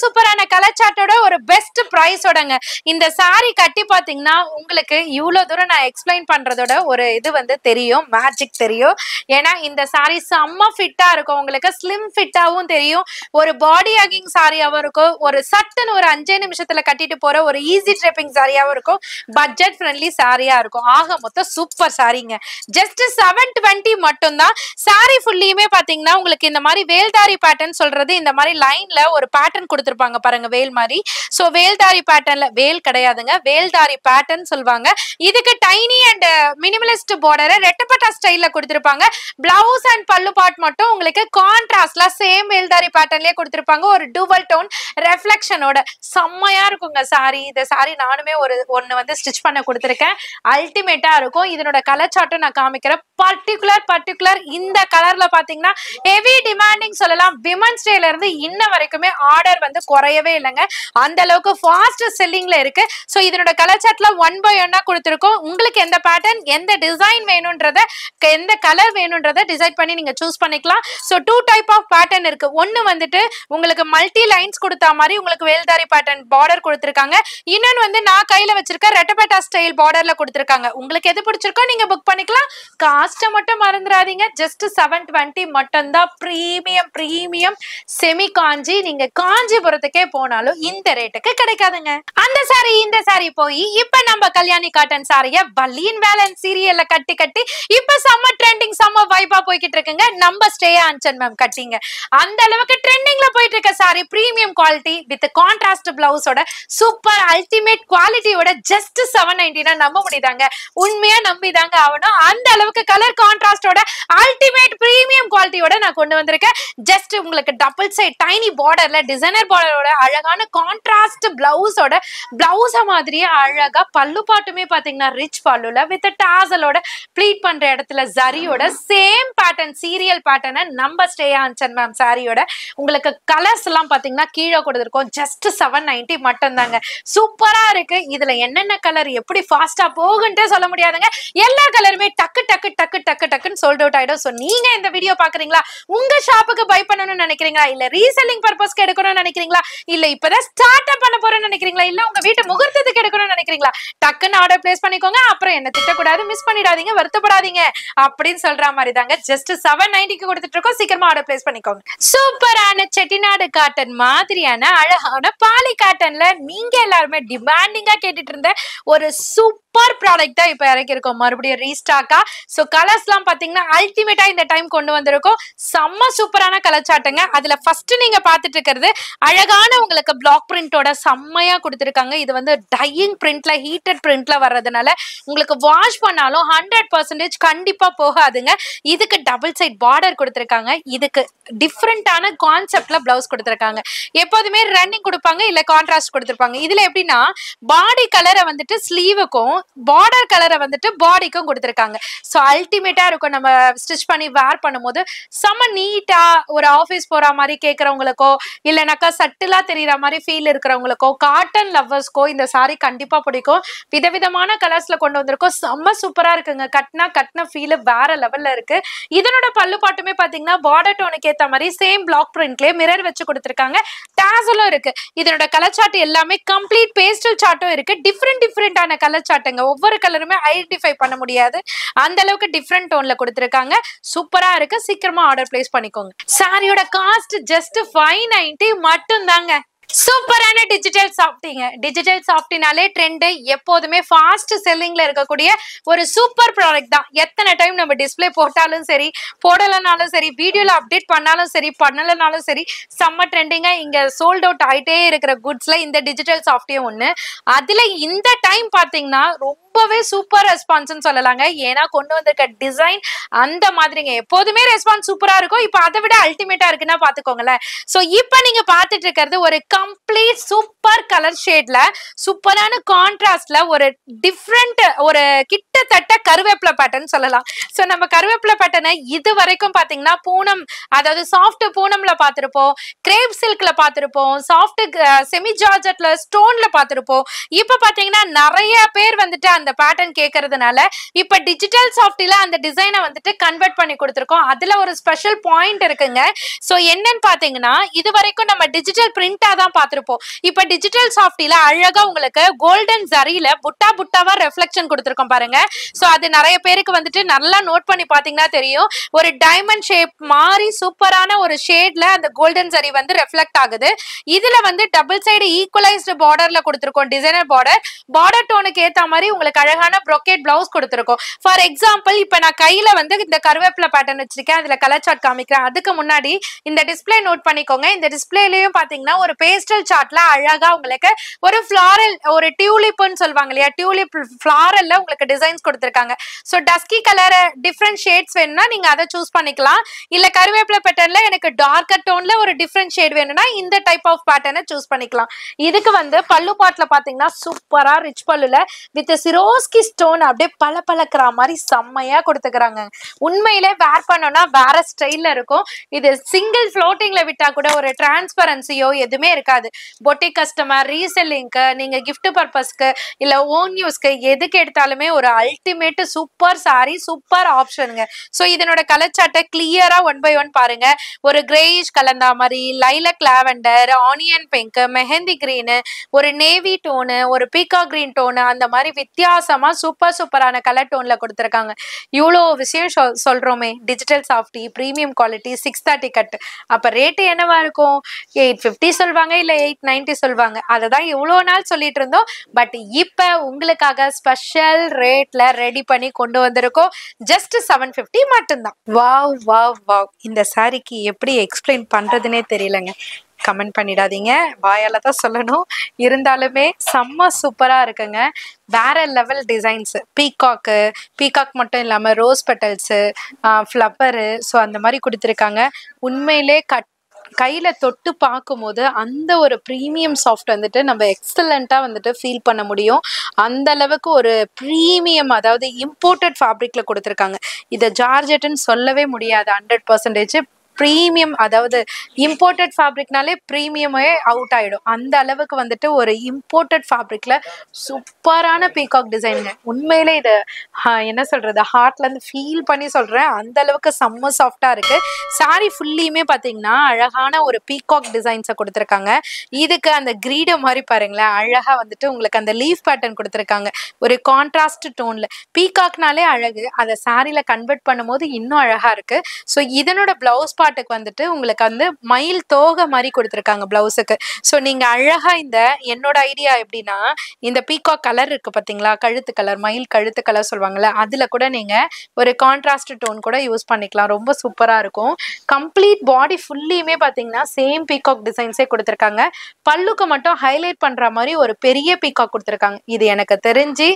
சூப்பரான கலர் சார்ட்டோட ஒரு பெஸ்ட் பிரைஸோடங்க. இந்த saree கட்டி பாத்தீங்கன்னா உங்களுக்கு இவ்வளவு தூரம் நான் எக்ஸ்பிளைன் பண்றதோட ஒரு இது வந்து தெரியும், மேஜிக் தெரியும். ஏன்னா இந்த saree செம்ம ஃபிட்டா இருக்கும். உங்களுக்கு ஸ்லிம் ஃபிட்டாவும் தெரியும். ஒரு பாடி ஹக்கிங் சாரியாவும் இருக்கும். ஒரு சட்டுன்னு ஒரு 5 நிமிஷத்துல கட்டிட்டு போற ஒரு ஈஸி ட்ரெப்பிங் சாரியாவும் இருக்கும். பட்ஜெட் ஃப்ரெண்ட்லி சாரியா இருக்கும். ஆக மொத்தம் சூப்பர் சாரிங்க. ஜஸ்ட் 720 மட்டும் தான். சாரி ஃபுல்லியுமே பாத்தீங்கன்னா உங்களுக்கு இந்த மாதிரி வேல்தாரி பேட்டர்ன் சொல்றது இந்த மாதிரி லைன்ல ஒரு பேட்டர்ன் கொடுத்திருப்பாங்க பாருங்க, வேல் மாதிரி. சோ வேல்தாரி பேட்டர்ன்ல வேல் கிடையாதுங்க, வேல்தாரி பேட்டர்ன் சொல்வாங்க. இதுக்கு டைனி அண்ட் மினிமலிஸ்ட் பார்டர் ரெட்டப்பட்டா ஸ்டைல்ல கொடுத்திருப்பாங்க. பிளவுஸ் அண்ட் பல்லு பார்ட் மட்டும் உங்களுக்கு கான்ட்ராஸ்ட்ல சேம் வேல்தாரி பேட்டர்ன்லயே கொடுத்திருப்பாங்க. ஒரு டூவல் டோன் ரெஃப்ளெக்ஷனோட செம்மையா இருக்குங்க சாரி. இந்த சாரி நானுமே ஒன்னு வந்து ஸ்டிச் பண்ண கொடுத்திருக்கேன். அல்டிமேட்டா இருக்கும். இதனோட கலர் சார்ட்டும் நான் காமிக்கிறேன். பர்டிகுலர் இந்த கலர்ல பாத்தீங்கன்னா ஹெவி டிமாண்டிங் சொல்லலாம். விமன்ஸ் டேல இருந்து இன்ன வரைக்குமே ஆர்டர் வந்து குறையவே இல்லைங்க. அந்த அளவுக்கு ஃபாஸ்ட் செல்லிங்ல இருக்கு. சோ இதனோட கலர் சார்ட்ல 1 by 1 கொடுத்திருக்கோம். உங்களுக்கு எந்த பேட்டர்ன் எந்த டிசைன் வேணும்ன்றத எந்த கலர் வேணும்ன்றத டிசைட் பண்ணி நீங்க சூஸ் பண்ணிக்கலாம். சோ 2 டைப் ஆஃப் பேட்டர்ன் இருக்கு. ஒன்னு வந்துட்டு உங்களுக்கு மல்டி லைன்ஸ் கொடுத்த மாதிரி உங்களுக்கு வேல்தாரி பேட்டர்ன் பார்டர் கொடுத்திருக்காங்க. இன்னொன்னு வந்து நான் கையில வச்சிருக்க ரெட்டப்பட்டா ஸ்டைல் பார்டர்ல கொடுத்திருக்காங்க. உங்களுக்கு எது பிடிச்சிருக்கோ நீங்க புக் பண்ணிக்கலாம். காஸ்ட் மட்டும் மறந்துடாதீங்க. ஜஸ்ட் 720 மட்டும் தான். பிரீமியம் செமி காஞ்சி. நீங்க காஞ்சிபுரத்துக்கே போனாலும் இந்த ரேட்டுக்கு கிடைக்காதுங்க. அந்த சாரி இந்த சாரி போய் இப்ப நம்ம கல்யாணி காட்டன் சாரிய பல்லியின் வேலன் சீரியல்ல கட்டி இப்ப செம்ம ட்ரெண்டிங் செம்ம வைபா போய்கிட்டு இருக்குங்க. நம்ம ஸ்ரேயா அஞ்சன் மேம் கட்டிங்க. அந்த அளவுக்கு ட்ரெண்டிங்ல போயிட்டு இருக்க sari premium quality with contrast பிளவுஸோட சூப்பர் அல்டிமேட் குவாலிட்டியோட ஜஸ்ட் 790 நம்ப முடியுதாங்க. உண்மையா நம்பிதாங்க ஆகணும். அந்த அளவுக்கு கலர் கான்ட்ராஸ்டோட அல்டிமேட் பிரீமியம் குவாலிட்டியோட நான் கொண்டு வந்திருக்கேன். ஜஸ்ட் உங்களுக்கு டபுள் சைட் டைனி பார்டர்ல டிசைனர் பார்டரோட அழகான கான்ட்ராஸ்ட் பிளவுஸோட பிளவுஸ மாதிரியே அழகா பல்லு பாட்டுமே பாத்தீங்கன்னா ரிச் பல்லுல வித் டாசலோட ப்ளீட் பண்ற இடத்துல ஜரியோட சேம் பேட்டர்ன் சீரியல் பேட்டர்னை நம்ம ஸ்ரேயா அஞ்சன் மேம் சாரியோட உங்களுக்கு கலர்ஸ் எல்லாம் பாத்தீங்கன்னா கீழே கொடுத்துருக்கோம். ஜஸ்ட் 790 மட்டும் தாங்க. சூப்பரா இருக்கு. இதுல என்னென்ன கலர் எப்படி ஃபாஸ்டா போகுன்ட்டு சொல்ல முடியாதுங்க. எல்லா கலருமே டக்குன்னு சோல்ட் அவுட் ஆயிடும். சோ நீங்க இந்த வீடியோ பாக்குறீங்களா, உங்க ஷாப்புக்கு பை பண்ணணும்னு நினைக்கிறீங்களா, இல்ல ரீசெல்லிங் பர்பஸ்க்கு எடுக்கணும்னு நினைக்கிறீங்களா, இல்ல இப்பதான் ஸ்டார்ட் அப் பண்ண போறேன்னு நினைக்கிறீங்களா, இல்ல உங்க வீட்டு முகூர்த்தத்துக்கு எடுக்கணும்னு நினைக்கிறீங்களா, டக்குன்னு ஆர்டர் பிளேஸ் பண்ணிக்கோங்க. அப்புறம் என்ன திட்டக்கூடாது, மிஸ் பண்ணிடாதீங்க, வருத்தப்படாதீங்க அப்படின்னு சொல்ற மாதிரி தாங்க. ஜஸ்ட் 790க்கு கொடுத்துட்டு இருக்கோம். சீக்கிரமா ஆர்டர் பிளேஸ் பண்ணிக்கோங்க. சூப்பரான செட்டிநாடு காட்டன் மாதிரியான அழகான பாலி காட்டன்ல நீங்க எல்லாருமே டிமாண்டிங்கா கேட்டுட்டு இருந்த ஒரு சூப்பர் ப்ராடக்ட் தான் இப்ப இறக்கி இருக்கோம். மறுபடியும் ரீஸ்டாக்கா. சோ கலர்ஸ் எல்லாம் பாத்தீங்கன்னா அல்டிமேட்டா இந்த டைம் கொண்டு வந்திருக்கோம். செம்ம சூப்பரான கலர் சாட்டுங்க. அதுல ஃபர்ஸ்ட் நீங்க பாத்துட்டு இருக்கிறது அழகான உங்களுக்கு பிளாக் பிரிண்டோட செம்மையா கொடுத்திருக்காங்க. இது வந்து டையிங் பிரிண்ட்ல ஹீட்டட் பிரிண்ட்ல வர்றதுனால உங்களுக்கு வாஷ் பண்ணாலும் 100% கண்டிப்பா போகாதுங்க. இதுக்கு டபுள் சைட் பார்டர் கொடுத்திருக்காங்க. இதுக்கு டிஃப்ரெண்டான கான்செப்ட்ல பிளவுஸ் கொடுத்திருக்காங்க. எப்போதுமே ரன்னிங் கொடுப்பாங்க, இல்ல கான்ட்ராஸ்ட் கொடுத்திருப்பாங்க. இதுல எப்படின்னா பாடி கலரை வந்துட்டு ஸ்லீவுக்கும் பார்டர் கலரை வந்துட்டு பாடிக்கும் கொடுத்திருக்காங்க. ஸோ அல்டிமேட்டா இருக்கும். நம்ம ஸ்டிச் பண்ணி வேர் பண்ணும்போது செம்ம நீட்டா ஒரு ஆஃபீஸ் போற மாதிரி கேட்கறவங்களுக்கோ இல்லைனாக்கா சட்டிலா தெரியற மாதிரி ஃபீல் இருக்கிறவங்களுக்கோ காட்டன் லவ்வர்ஸ்க்கோ இந்த சாரி கண்டிப்பா பிடிக்கும். விதவிதமான கலர்ஸ்ல கொண்டு வந்திருக்கோம். செம்ம சூப்பரா இருக்குங்க. கட்டின ஃபீல் வேற லெவல்ல இருக்கு. இதனோட பல்லு பாட்டுமே பாத்தீங்கன்னா பார்டர் டோனுக்கு ஏத்த மாதிரி சேம் பிளாக் பிரிண்ட்லயே மிரர் வச்சு கொடுத்திருக்காங்க. டாசலும் இருக்கு. இதனோட கலர் சார்ட் எல்லாமே கம்ப்ளீட் பேஸ்டல் சார்ட்டும் இருக்கு. டிஃப்ரெண்டான கலர் சார்ட்டுங்க. ஒவ்வொரு கலருமே ஐடென்டிஃபை பண்ண முடியாது. அந்த அளவுக்கு டிஃப்ரெண்ட் டோன்ல கொடுத்திருக்காங்க. சூப்பரா இருக்கு. சீக்கிரமா ஆர்டர் பிளேஸ் பண்ணிக்கோங்க. சாரியோட காஸ்ட் ஜஸ்ட் 590 மட்டும் தாங்க. சூப்பரான டிஜிட்டல் சாஃப்டிங்க. டிஜிட்டல் சாஃப்டினாலே ட்ரெண்ட், எப்போதுமே ஃபாஸ்ட் செல்லிங்ல இருக்கக்கூடிய ஒரு சூப்பர் ப்ராடக்ட் தான். எத்தனை டைம் நம்ம டிஸ்பிளே போட்டாலும் சரி, போடலனாலும் சரி, வீடியோல அப்டேட் பண்ணாலும் சரி, பண்ணலனாலும் சரி, செம்ம ட்ரெண்டிங்கா இங்க சோல்ட் அவுட் ஆயிட்டே இருக்கிற குட்ஸ்ல இந்த டிஜிட்டல் சாஃப்டியும் ஒண்ணு. அதுல இந்த டைம் பாத்தீங்கன்னா ரொம்பவே சூப்பர் ரெஸ்பான்ஸ்னு சொல்லலாங்க. ஏன்னா கொண்டு வந்திருக்க டிசைன் அந்த மாதிரிங்க. எப்போதுமே ரெஸ்பான்ஸ் சூப்பரா இருக்கும், இப்ப அதை விட அல்டிமேட்டா இருக்குன்னா பாத்துக்கோங்களேன். சோ இப்ப நீங்க பாத்துட்டு இருக்கிறது ஒரு கம்ப்ளீட் சூப்பர் கலர் ஷேட்ல, சூப்பரான கான்ட்ராஸ்ட்ல ஒரு டிஃப்ரெண்ட், ஒரு கிட்டத்தட்ட கருவேப்பிலை பேட்டர்ன் சொல்லலாம். சோ நம்ம கருவேப்பிலை பேட்டர்னை இது வரைக்கும் பாத்தீங்கன்னா பூனம், அதாவது சாஃப்ட் பூனம்ல பாத்திருப்போம், கிரேப் சில்க்ல பாத்திருப்போம், சாஃப்ட் செமி ஜார்ஜெட்ல ஸ்டோன்ல பாத்திருப்போம். இப்ப பாத்தீங்கன்னா நிறைய பேர் வந்துட்டு அந்த பேட்டர்ன் கேட்கறதுனால இப்ப டிஜிட்டல் சாஃப்டில அந்த டிசைனை வந்துட்டு கன்வெர்ட் பண்ணி கொடுத்திருக்கோம். அதுல ஒரு ஸ்பெஷல் பாயிண்ட் இருக்குங்க. சோ என்னன்னு பாத்தீங்கன்னா இது வரைக்கும் நம்ம டிஜிட்டல் பிரிண்டா தான் பாத்திருப்போம். இப்ப டிஜிட்டல் சாஃப்டில அழகா உங்களுக்கு கோல்டன் ஜரியில புட்டா புட்டாவா ரெஃப்ளெக்ஷன் கொடுத்திருக்கோம் பாருங்க. சோ அது நிறைய பேருக்கு வந்துட்டு நல்லா நோட் பண்ணி பாத்தீங்கன்னா தெரியும். ஒரு டைமண்ட் ஷேப் மாதிரி சூப்பரான ஒரு ஷேட்ல அந்த கோல்டன் ஜரி வந்து ரெஃப்ளெக்ட் ஆகுது. இதுல வந்து டபுள் சைடு ஈக்குவலைஸ்டு பார்டர்ல கொடுத்திருக்கோம். டிசைனர் பார்டர் டோனுக்கு ஏத்த மாதிரி உங்களுக்கு அழகான ப்ரோகேட் பிளவுஸ் கொடுத்திருக்கோம். ஃபார் எக்ஸாம்பிள் இப்ப நான் கையில வந்து இந்த கருவேப்பிலை பேட்டர்ன் வச்சிருக்கேன், அதுல கலர் சார்ட் காமிக்கிறேன். அதுக்கு முன்னாடி இந்த டிஸ்பிளே நோட் பண்ணிக்கோங்க. இந்த டிஸ்பிளேலயும் பாத்தீங்கன்னா ஒரு பேஸ்டல் சார்ட்ல அழகா உங்களுக்கு ஒரு ஃபிளாரல், ஒரு டியூலிப்னு சொல்லுவாங்க இல்லையா, டியூலிப் ஃபிளாரல்ல உங்களுக்கு டிசைன்ஸ் கொடுத்திருக்காங்க. So dusky colour different shades வேணும்னா நீங்க அதை சூஸ் பண்ணிக்கலாம். இல்ல கருவேப்பிலை பேட்டர்ன்ல எனக்கு டார்க்கர் டோன்ல ஒரு டிஃப்ரெண்ட் ஷேட் வேணும்னா இந்த டைப் ஆஃப் பேட்டர்னை சூஸ் பண்ணிக்கலாம். இதுக்கு வந்து பல்லு பாட்ல பாத்தீங்கன்னா சூப்பரா ரிச் பல்லுல வித் சிரோஸ்கி ஸ்டோன் அப்படியே பல பழக்கிற மாதிரி செம்மையா கொடுத்துக்கிறாங்க. உண்மையிலே வேர் பண்ணோம்னா வேற ஸ்டைல்ல இருக்கும். இது சிங்கிள் ஃப்ளோட்டிங்ல விட்டா கூட ஒரு டிரான்ஸ்பரன்சியோ எதுவுமே இருக்காது. பொட்டிக் கஸ்டமர், ரீசெல்லிங்க்கு, நீங்க கிஃப்ட் பர்பஸ்க்கு, இல்ல ஓன் யூஸ்க்கு, எதுக்கு எடுத்தாலுமே ஒரு அல்டிமேட் சூப்பர் சாரி, சூப்பர் ஆப்ஷனுங்க. ஸோ இதனோட கலர் சார்ட்டை கிளியரா 1 by 1 பாருங்க. ஒரு கிரேயிஷ் கலந்தா மாதிரி, lilac lavender, onion pink, mehndi green, ஒரு நேவி டோனு, ஒரு பீகா கிரீன் டோனு, அந்த மாதிரி வித்தியாசமா சூப்பரான கலர் டோன்ல கொடுத்துருக்காங்க. இவ்வளோ விஷயம் சொல்றோமே, digital softy, premium quality, 630 cut. அப்ப ரேட்டு என்னவா இருக்கும்? 850 சொல்வாங்க, இல்ல 890 சொல்வாங்க. அதை தான் இவ்வளோ நாள் சொல்லிட்டு இருந்தோம். பட் இப்ப உங்களுக்காக ஸ்பெஷல் ரேட்ல ரெடி பண்ணி கொண்டு வந்திருக்கோம். ஜஸ்ட் 750 மட்டும்தான். Wow wow wow. இந்த சாரிக்கு எப்படி எக்ஸ்பிளைன் பண்றதுன்னே தெரியலங்க. கமெண்ட் பண்ணிடாதீங்க, வாயால தான் சொல்லணும். இருந்தாலுமே செம்ம சூப்பரா இருக்குங்க. வேற லெவல் டிசைன்ஸ், பீகாக் மட்டும் இல்லாம ரோஸ் பெட்டல்ஸு, ஃப்ளவரு, ஸோ அந்த மாதிரி கொடுத்துருக்காங்க. உண்மையிலே கையில தொட்டு பார்க்கும்போது அந்த ஒரு ப்ரீமியம் சாஃப்ட் வந்துட்டு நம்ம எக்ஸலண்டா வந்துட்டு ஃபீல் பண்ண முடியும். அந்த அளவுக்கு ஒரு ப்ரீமியம், அதாவது இம்போர்ட்டட் ஃபேப்ரிக்ல கொடுத்துருக்காங்க. இதை ஜார்ஜெட்னு சொல்லவே முடியாது. 100% ப்ரீமியம், அதாவது இம்போர்ட்டட் ஃபேப்ரிக்னாலே ப்ரீமியமே அவுட் ஆயிடும். அந்த அளவுக்கு வந்துட்டு ஒரு இம்போர்ட்டட் ஃபேப்ரிக்ல சூப்பரான பீகாக் டிசைனுங்க. உண்மையிலே இதை என்ன சொல்றது, ஹார்ட்ல இருந்து ஃபீல் பண்ணி சொல்றேன். அந்த அளவுக்கு செம்ம சாஃப்டா இருக்கு. சாரி ஃபுல்லியுமே பாத்தீங்கன்னா அழகான ஒரு பீகாக் டிசைன்ஸை கொடுத்துருக்காங்க. இதுக்கு அந்த கிரீட மாதிரி பாருங்களேன், அழகா வந்துட்டு உங்களுக்கு அந்த லீஃப் பேட்டர்ன் கொடுத்துருக்காங்க. ஒரு கான்ட்ராஸ்ட் டோன்ல. பீகாக்னாலே அழகு, அதை சாரியில கன்வெர்ட் பண்ணும்போது இன்னும் அழகா இருக்கு. ஸோ இதனோட பிளவுஸ் பாட்டுக்கு வந்துட்டு உங்களுக்கு வந்து மயில் தோகை மாதிரி கொடுத்துருக்காங்க பிளவுஸுக்கு. ஸோ நீங்க அழகா இந்த, என்னோட ஐடியா எப்படின்னா, இந்த பீகாக் கலர் இருக்கு பாத்தீங்களா, கழுத்து கலர், மயில் கழுத்து கலர் சொல்லுவாங்கல்ல, அதுல கூட நீங்க ஒரு கான்ட்ராஸ்ட் டோன் கூட யூஸ் பண்ணிக்கலாம். ரொம்ப சூப்பரா இருக்கும். கம்ப்ளீட் பாடி ஃபுல்லியுமே பாத்தீங்கன்னா சேம் பீகாக் டிசைன்ஸே கொடுத்துருக்காங்க. பல்லுக்கு மட்டும் ஹைலைட் பண்ற மாதிரி ஒரு பெரிய பீகாக் கொடுத்துருக்காங்க. இது எனக்கு தெரிஞ்சு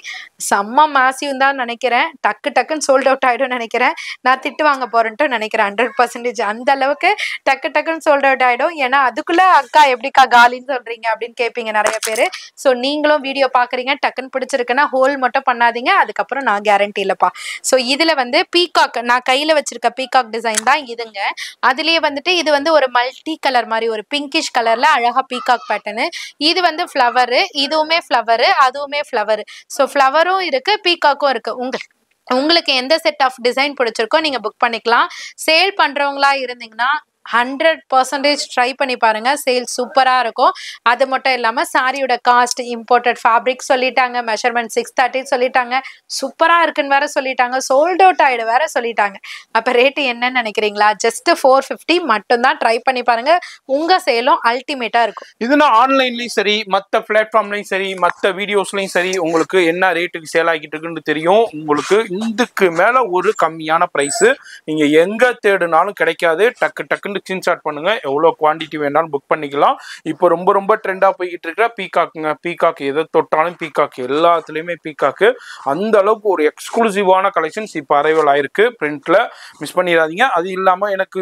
செம்ம மேசிவ் தான் நினைக்கிறேன். டக்குன்னு சோல்ட் அவுட் ஆயிடும் நினைக்கிறேன். நான் திட்டு வாங்க போறேன்ட்டு நினைக்கிறேன். 100% அந்த அளவுக்கு டக்குன்னு சோல்ட் அவுட் ஆயிடும். ஏன்னா அதுக்குள்ள அக்கா எப்படிக்கா காலின்னு சொல்றீங்க அப்படின்னு கேட்பீங்க நிறைய பேரு. ஸோ நீங்களும் வீடியோ பாக்குறீங்க, டக்குன்னு பிடிச்சிருக்குன்னா ஹோல் மட்டும் பண்ணாதீங்க, அதுக்கப்புறம் நான் கேரண்டி இல்லப்பா. ஸோ இதுல வந்து பீகாக், நான் கையில வச்சிருக்க பீகாக் டிசைன் தான் இதுங்க. அதுலயே வந்துட்டு இது வந்து ஒரு மல்டி கலர் மாதிரி ஒரு பிங்கிஷ் கலர்ல அழகா பீகாக் பேட்டர்னு. இது வந்து ஃப்ளவரு, இதுவுமே ஃப்ளவரு, அதுவுமே ஃப்ளவரு. ஸோ ஃப்ளவரும் இருக்கு, பீகாக்கும் இருக்கு. உங்களுக்கு எந்த செட் ஆஃப் டிசைன் பிடிச்சிருக்கோ நீங்க புக் பண்ணிக்கலாம். சேல் பண்றவங்களா இருந்தீங்கன்னா 100% ட்ரை பண்ணி பாருங்க. சேல் சூப்பரா இருக்கும். அது மட்டும் இல்லாம சாரியோட காஸ்ட் இம்போர்ட்டட் ஃபேப்ரிக் சொல்லிட்டாங்க, மெஷர்மெண்ட் 630 சொல்லிட்டாங்க, சூப்பரா இருக்குன்னு வேற சொல்லிட்டாங்க, சோல்ட் அவுட் ஆயிடு வேற சொல்லிட்டாங்க. அப்ப ரேட் என்னன்னு நினைக்கிறீங்களா? ஜஸ்ட் 450 மட்டும் தான். ட்ரை பண்ணி பாருங்க. உங்க சேலும் அல்டிமேட்டா இருக்கும்.
இதுனா ஆன்லைன்லயும் சரி, மத்த பிளாட்ஃபார்ம்லயும் சரி, மத்த வீடியோஸ்லயும் சரி, உங்களுக்கு என்ன ரேட்டுக்கு சேல் ஆகிட்டு இருக்குன்னு தெரியும். உங்களுக்கு இதுக்கு மேல ஒரு கம்மியான பிரைஸ் நீங்க எங்க தேடினாலும் கிடைக்காது. டக்குன்னு ஸ்கிரீன்ஷாட் பண்ணுங்க. எவ்வளவு குவாண்டிட்டி வேணாலும் புக் பண்ணிக்கலாம். இப்போ ரொம்ப ட்ரெண்டா போய்கிட்டு இருக்கிற பீகாக்குங்க. பீகாக் எதை தொட்டாலும் பீகாக், எல்லாத்துலயுமே பீகாக்கு. அந்த அளவுக்கு ஒரு எக்ஸ்க்ளூசிவான கலெக்ஷன்ஸ் இப்போ அரைவல் ஆயிருக்கு பிரிண்ட்ல. மிஸ் பண்ணிடாதீங்க. அது இல்லாம எனக்கு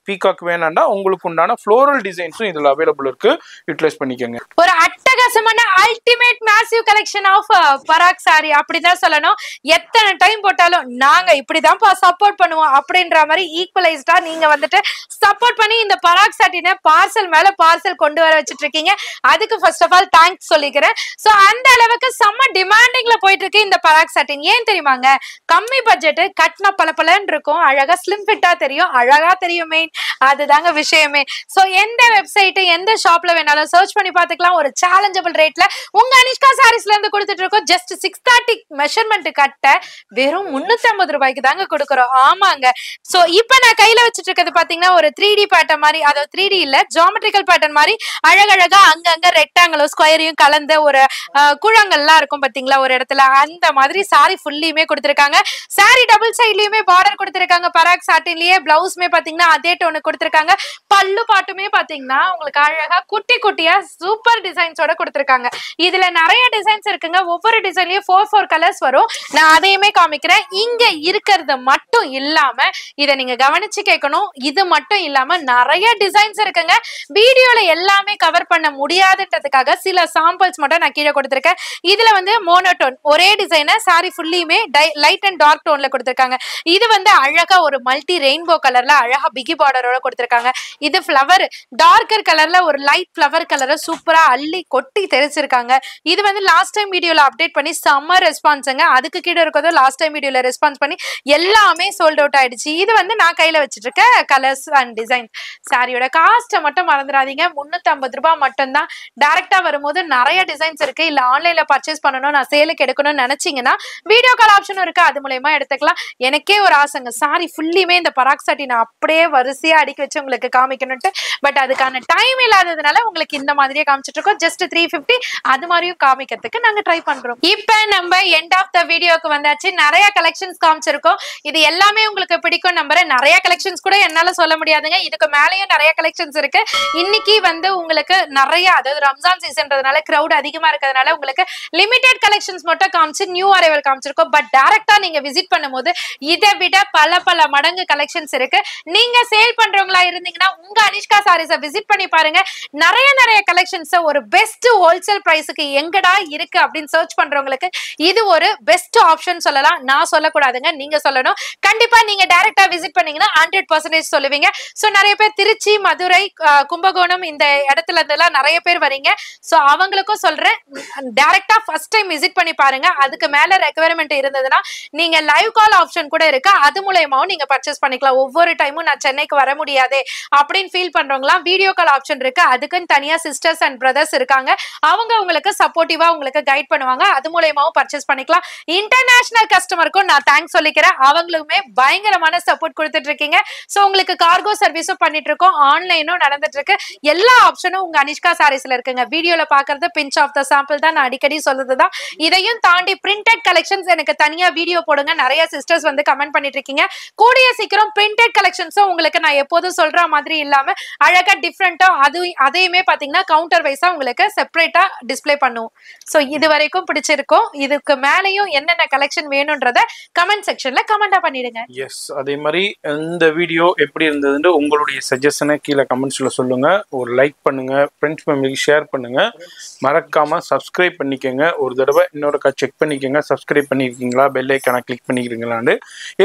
பீகாக் வேணாண்டா, உங்களுக்கு உண்டான ஃப்ளோரல் டிசைன்ஸும் இதுல அவைலபிள் இருக்கு. யூட்டிலைஸ் பண்ணிக்கோங்க.
ஒரு அட்டகாசமான ultimate massive collection of frock sari அப்படிதான் சொல்லணும். எத்தனை டைம் போட்டாலும் நாங்க இப்படிதான் சப்போர்ட் பண்ணுவோம் அப்படின்ற மாதிரி ஈக்குவலைஸ்டா நீங்க வந்துட்டு சப்போர்ட் பண்ணி இந்த பராக் சாட்டினை பார்சல் மேல பார்சல் கொண்டு வர வச்சிட்டு இருக்கீங்க. அதுக்கு ஃபர்ஸ்ட் ஆஃப் ஆல் தேங்க்ஸ் சொல்லிக்கிறேன். சோ அந்த அளவுக்கு செம்ம டிமாண்டிங்ல போயிட்டு இருக்கு இந்த பராக் சாட்டின். ஏன் தெரியுமாங்க? கம்மி பட்ஜெட், கட்டின பலப்பலன்னு இருக்கும், அழகா ஸ்லிம் ஃபிட்டா தெரியும், அழகா தெரியும். மெயின் அதுதாங்க விஷயமே. சோ எந்த வெப்சைட் எந்த ஷாப்ல வேணாலும் சர்ச் பண்ணி பாத்துக்கலாம். ஒரு சேலஞ்சபிள் ரேட்ல உங்க அனிஷ்கா சாரீஸ்ல இருந்து கொடுத்துட்டு இருக்கோம். ஜஸ்ட் 630 மெஷர்மெண்ட் கட்ட வெறும் 350 ரூபாய்க்கு தாங்க கொடுக்குறோம். ஆமாங்க. சோ இப்ப நான் கையில வச்சிட்டு இருக்கிறது பாத்தீங்கன்னா ஒரு 3D பேட்டர்ன் மாதிரி, அதாவது 3D இல்ல, ஜியோமெட்ரிக்கல் பேட்டர்ன் மாதிரி அழகழகா அங்கங்க ரெக்டாங்கிளும் ஸ்கொயரையும் கலந்த ஒரு குழங்கள்லாம் இருக்கும் பாத்தீங்களா ஒரு இடத்துல. அந்த மாதிரி சாரி ஃபுல்லியுமே கொடுத்திருக்காங்க. சாரி டபுள் சைட்லயுமே பார்டர் கொடுத்திருக்காங்க. பராக் சாட்டின்லயே பிளவுஸ்மே பாத்தீங்கன்னா அதே டோனு கொடுத்திருக்காங்க. பல்லு பாட்டுமே பாத்தீங்கன்னா உங்களுக்கு அழகா குட்டியா சூப்பர் டிசைன்ஸோட கொடுத்திருக்காங்க. இதுல நிறைய டிசைன்ஸ் இருக்குங்க. ஒவ்வொரு டிசைன்லயும் 4 கலர்ஸ் வரும். நான் அதையுமே காமிக்கிறேன். இங்க இருக்கிறது மட்டும் இல்லாம இதை நீங்க கவனிச்சு கேட்கணும். இது மட்டும் இல்லாம நிறைய டிசைன்ஸ் இருக்குங்க. வீடியோல எல்லாமே கவர் பண்ண முடியாதுன்றதுக்காக சில சாம்பிள்ஸ் மட்டும் நான் கீழே கொடுத்திருக்கேன். இதுல வந்து மோனோடோன் ஒரே டிசைனை சாரி ஃபுல்லியுமே லைட் அண்ட் டார்க் டோன்ல கொடுத்திருக்காங்க. இது வந்து அழகா ஒரு மல்டி ரெயின்போ கலர்ல அழகா பிகி பார்டரோட கொடுத்திருக்காங்க. இது ஃபிளவர் டார்க்கர் கலர்ல ஒரு லைட் ஃபிளவர் கலரை சூப்பரா அள்ளி கொட்டி தெரிச்சிருக்காங்க. இது வந்து லாஸ்ட் டைம் வீடியோல அப்டேட் பண்ணி செம்ம ரெஸ்பான்ஸுங்க. அதுக்கு கீழே இருக்கிறதோ லாஸ்ட் டைம் வீடியோல ரெஸ்பான்ஸ் பண்ணி எல்லாமே சோல்ட் அவுட் ஆயிடுச்சு. இது வந்து நான் கையில வச்சிட்டு இருக்க கலர்ஸ் அண்ட் டிசைன். சாரியோட காஸ்ட்டை மட்டும் மறந்துடாதீங்க. 350 ரூபாய் மட்டும் தான். டைரக்டா வரும்போது நிறைய டிசைன்ஸ் இருக்கு. இல்ல ஆன்லைன்ல பர்ச்சேஸ் பண்ணணும், நான் சேலுக்கு எடுக்கணும்னு நினைச்சீங்கன்னா வீடியோ கால் ஆப்ஷனும் இருக்கு. அது மூலமா எடுத்துக்கலாம். எனக்கே ஒரு ஆசைங்க, சாரி ஃபுல்லியுமே இந்த பராக் சாட்டி நான் அப்படியே வரிசையா அடுக்கி வச்சு உங்களுக்கு காமிக்கணும்ட்டு. பட் அதுக்கான டைம் இல்லாததுனால உங்களுக்கு இந்த மாதிரியே காமிச்சிட்டு இருக்கோம். ஜஸ்ட் 350 அது மாதிரியும் காமிக்கிறதுக்கு நாங்க ட்ரை பண்றோம். இப்ப நம்ம எண்ட் ஆஃப் த வீடியோக்கு வந்தாச்சு. நிறைய கலெக்ஷன்ஸ் காமிச்சிருக்கோம். இது எல்லாமே உங்களுக்கு பிடிக்கும் நம்புறேன். நிறைய கலெக்ஷன்ஸ் கூட என்னால சொல்ல முடியாதுங்க. இதுக்கு மேலேயும் நிறைய கலெக்ஷன்ஸ் இருக்கு. இன்னைக்கு வந்து உங்களுக்கு நிறைய, அதாவது ரம்ஜான் சீசன்றதுனால கிரௌட் அதிகமா இருக்கிறதுனால உங்களுக்கு லிமிடெட் கலெக்ஷன்ஸ் மட்டும் காமிச்சு நியூ அரைவல் காமிச்சிருக்கோம். பட் டைரக்டா நீங்க விசிட் பண்ணும்போது இதை விட பல மடங்கு கலெக்ஷன்ஸ் இருக்கு. நீங்க சேல் பண்றவங்களா இருந்தீங்கன்னா உங்க அனிஷ்கா சாரீஸை விசிட் பண்ணி பாருங்க. நிறைய கலெக்ஷன்ஸ் ஒரு பெஸ்ட் ஹோல்சேல் பிரைஸுக்கு எங்கடா இருக்கு அப்படின்னு சர்ச் பண்றவங்களுக்கு இது ஒரு பெஸ்ட் ஆப்ஷன் சொல்லலாம். நான் சொல்லக்கூடாதுங்க, நீங்க சொல்லணும். கண்டிப்பா நீங்க டைரக்டா விசிட் பண்ணீங்கன்னா 100% சொல்லுவீங்க. சோ நிறைய பேர் திருச்சி, மதுரை, கும்பகோணம் இந்த இடத்துல இருந்தெல்லாம் நிறைய பேர் வரீங்க. சோ அவங்களுக்கும் சொல்றேன், டைரக்டா ஃபர்ஸ்ட் டைம் விசிட் பண்ணி பாருங்க. அதுக்கு மேல ரெக்வயர்மெண்ட் இருந்ததுன்னா நீங்க லைவ் கால் ஆப்ஷன் கூட இருக்கு. அது மூலமாவும் நீங்க பர்ச்சேஸ் பண்ணிக்கலாம். ஒவ்வொரு டைமும் நான் சென்னைக்கு வர முடியாது அப்படின்னு ஃபீல் பண்றவங்களாம் வீடியோ கால் ஆப்ஷன் இருக்கு. அதுக்குன்னு தனியா சிஸ்டர்ஸ் அண்ட் பிரதர்ஸ் இருக்காங்க. அவங்க உங்களுக்கு சப்போர்ட்டிவா உங்களுக்கு கைட் பண்ணுவாங்க. அது மூலமாவும் பர்ச்சேஸ் பண்ணிக்கலாம். இன்டர்நேஷனல் கஸ்டமருக்கும் நான் தேங்க்ஸ் சொல்லிக்கிறேன். அவங்களுமே பயங்கரமான சப்போர்ட் கொடுத்துட்டு இருக்கீங்க. சோ உங்களுக்கு கார்கோ சர்வீஸும் பண்ணிட்டு இருக்கோம், ஆன்லைனும் நடந்துட்டு இருக்கு. எல்லா ஆப்ஷனும் உங்க அனிஷ்கா சாரீஸ்ல இருக்குங்க. வீடியோல பாக்குறது பிஞ்ச் ஆஃப் த சாம்பிள் தான், நான் அடிக்கடி சொல்றதுதான். இதையும் தாண்டி பிரிண்டட் கலெக்ஷன்ஸ் எனக்கு தனியா வீடியோ போடுங்க. நிறைய சிஸ்டர்ஸ் வந்து கமெண்ட் பண்ணிட்டு இருக்கீங்க. கூடிய சீக்கிரம் பிரிண்டட் கலெக்ஷன்ஸும் உங்களுக்கு நான் எப்போதும் சொல்ற மாதிரி இல்லாம அழகா டிஃப்ரெண்டா அதையுமே பாத்தீங்கன்னா கவுண்டர் வைஸா உங்களுக்கு செப்பரேட்டா டிஸ்பிளே பண்ணுவோம். சோ இது வரைக்கும் பிடிச்சிருக்கும். இதுக்கு மேலேயும் என்னென்ன கலெக்ஷன் வேணும்ன்றத கமெண்ட் செக்ஷன்ல கமெண்டா பண்ணிடுங்க.
எஸ், அதே மாதிரி இந்த வீடியோ எப்படி இருந்ததுன்னு உங்களுடைய சஜஷனை கீழே கமெண்ட்ஸ்ல சொல்லுங்க. ஒரு லைக் பண்ணுங்க, ஃப்ரெண்ட்ஸ் ஃபேமிலிக்கு ஷேர் பண்ணுங்க. மறக்காம சப்ஸ்கிரைப் பண்ணிக்கோங்க. ஒரு தடவை இன்னொருக்கா செக் பண்ணிக்கோங்க, சப்ஸ்கிரைப் பண்ணிருக்கீங்களா, பெல் ஐக்கான கிளிக் பண்ணிக்கிறீங்களான்னு.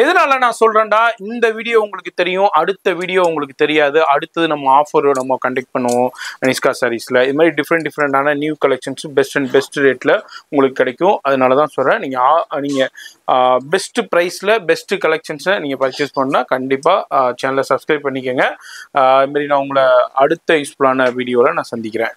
எதனால நான் சொல்றேன்டா, இந்த வீடியோ உங்களுக்கு தெரியும், அடுத்த வீடியோ உங்களுக்கு தெரியாது. அடுத்தது நம்ம ஆஃபர் நம்ம கண்டக்ட் பண்ணுவோம் அனிஷ்கா சாரீஸ்ல. இது மாதிரி டிஃப்ரெண்டான நியூ கலெக்ஷன்ஸ் பெஸ்ட் ரேட்ல உங்களுக்கு கிடைக்கும். அதனால தான் சொல்றேன், நீங்க பெஸ்ட் ப்ரைஸில் பெஸ்ட்டு கலெக்ஷன்ஸை நீங்கள் பர்ச்சேஸ் பண்ணால் கண்டிப்பாக சேனலை சப்ஸ்கிரைப் பண்ணிக்கோங்க. இதுமாரி நான் உங்களை அடுத்த யூஸ்ஃபுல்லான வீடியோவில் நான் சந்திக்கிறேன்.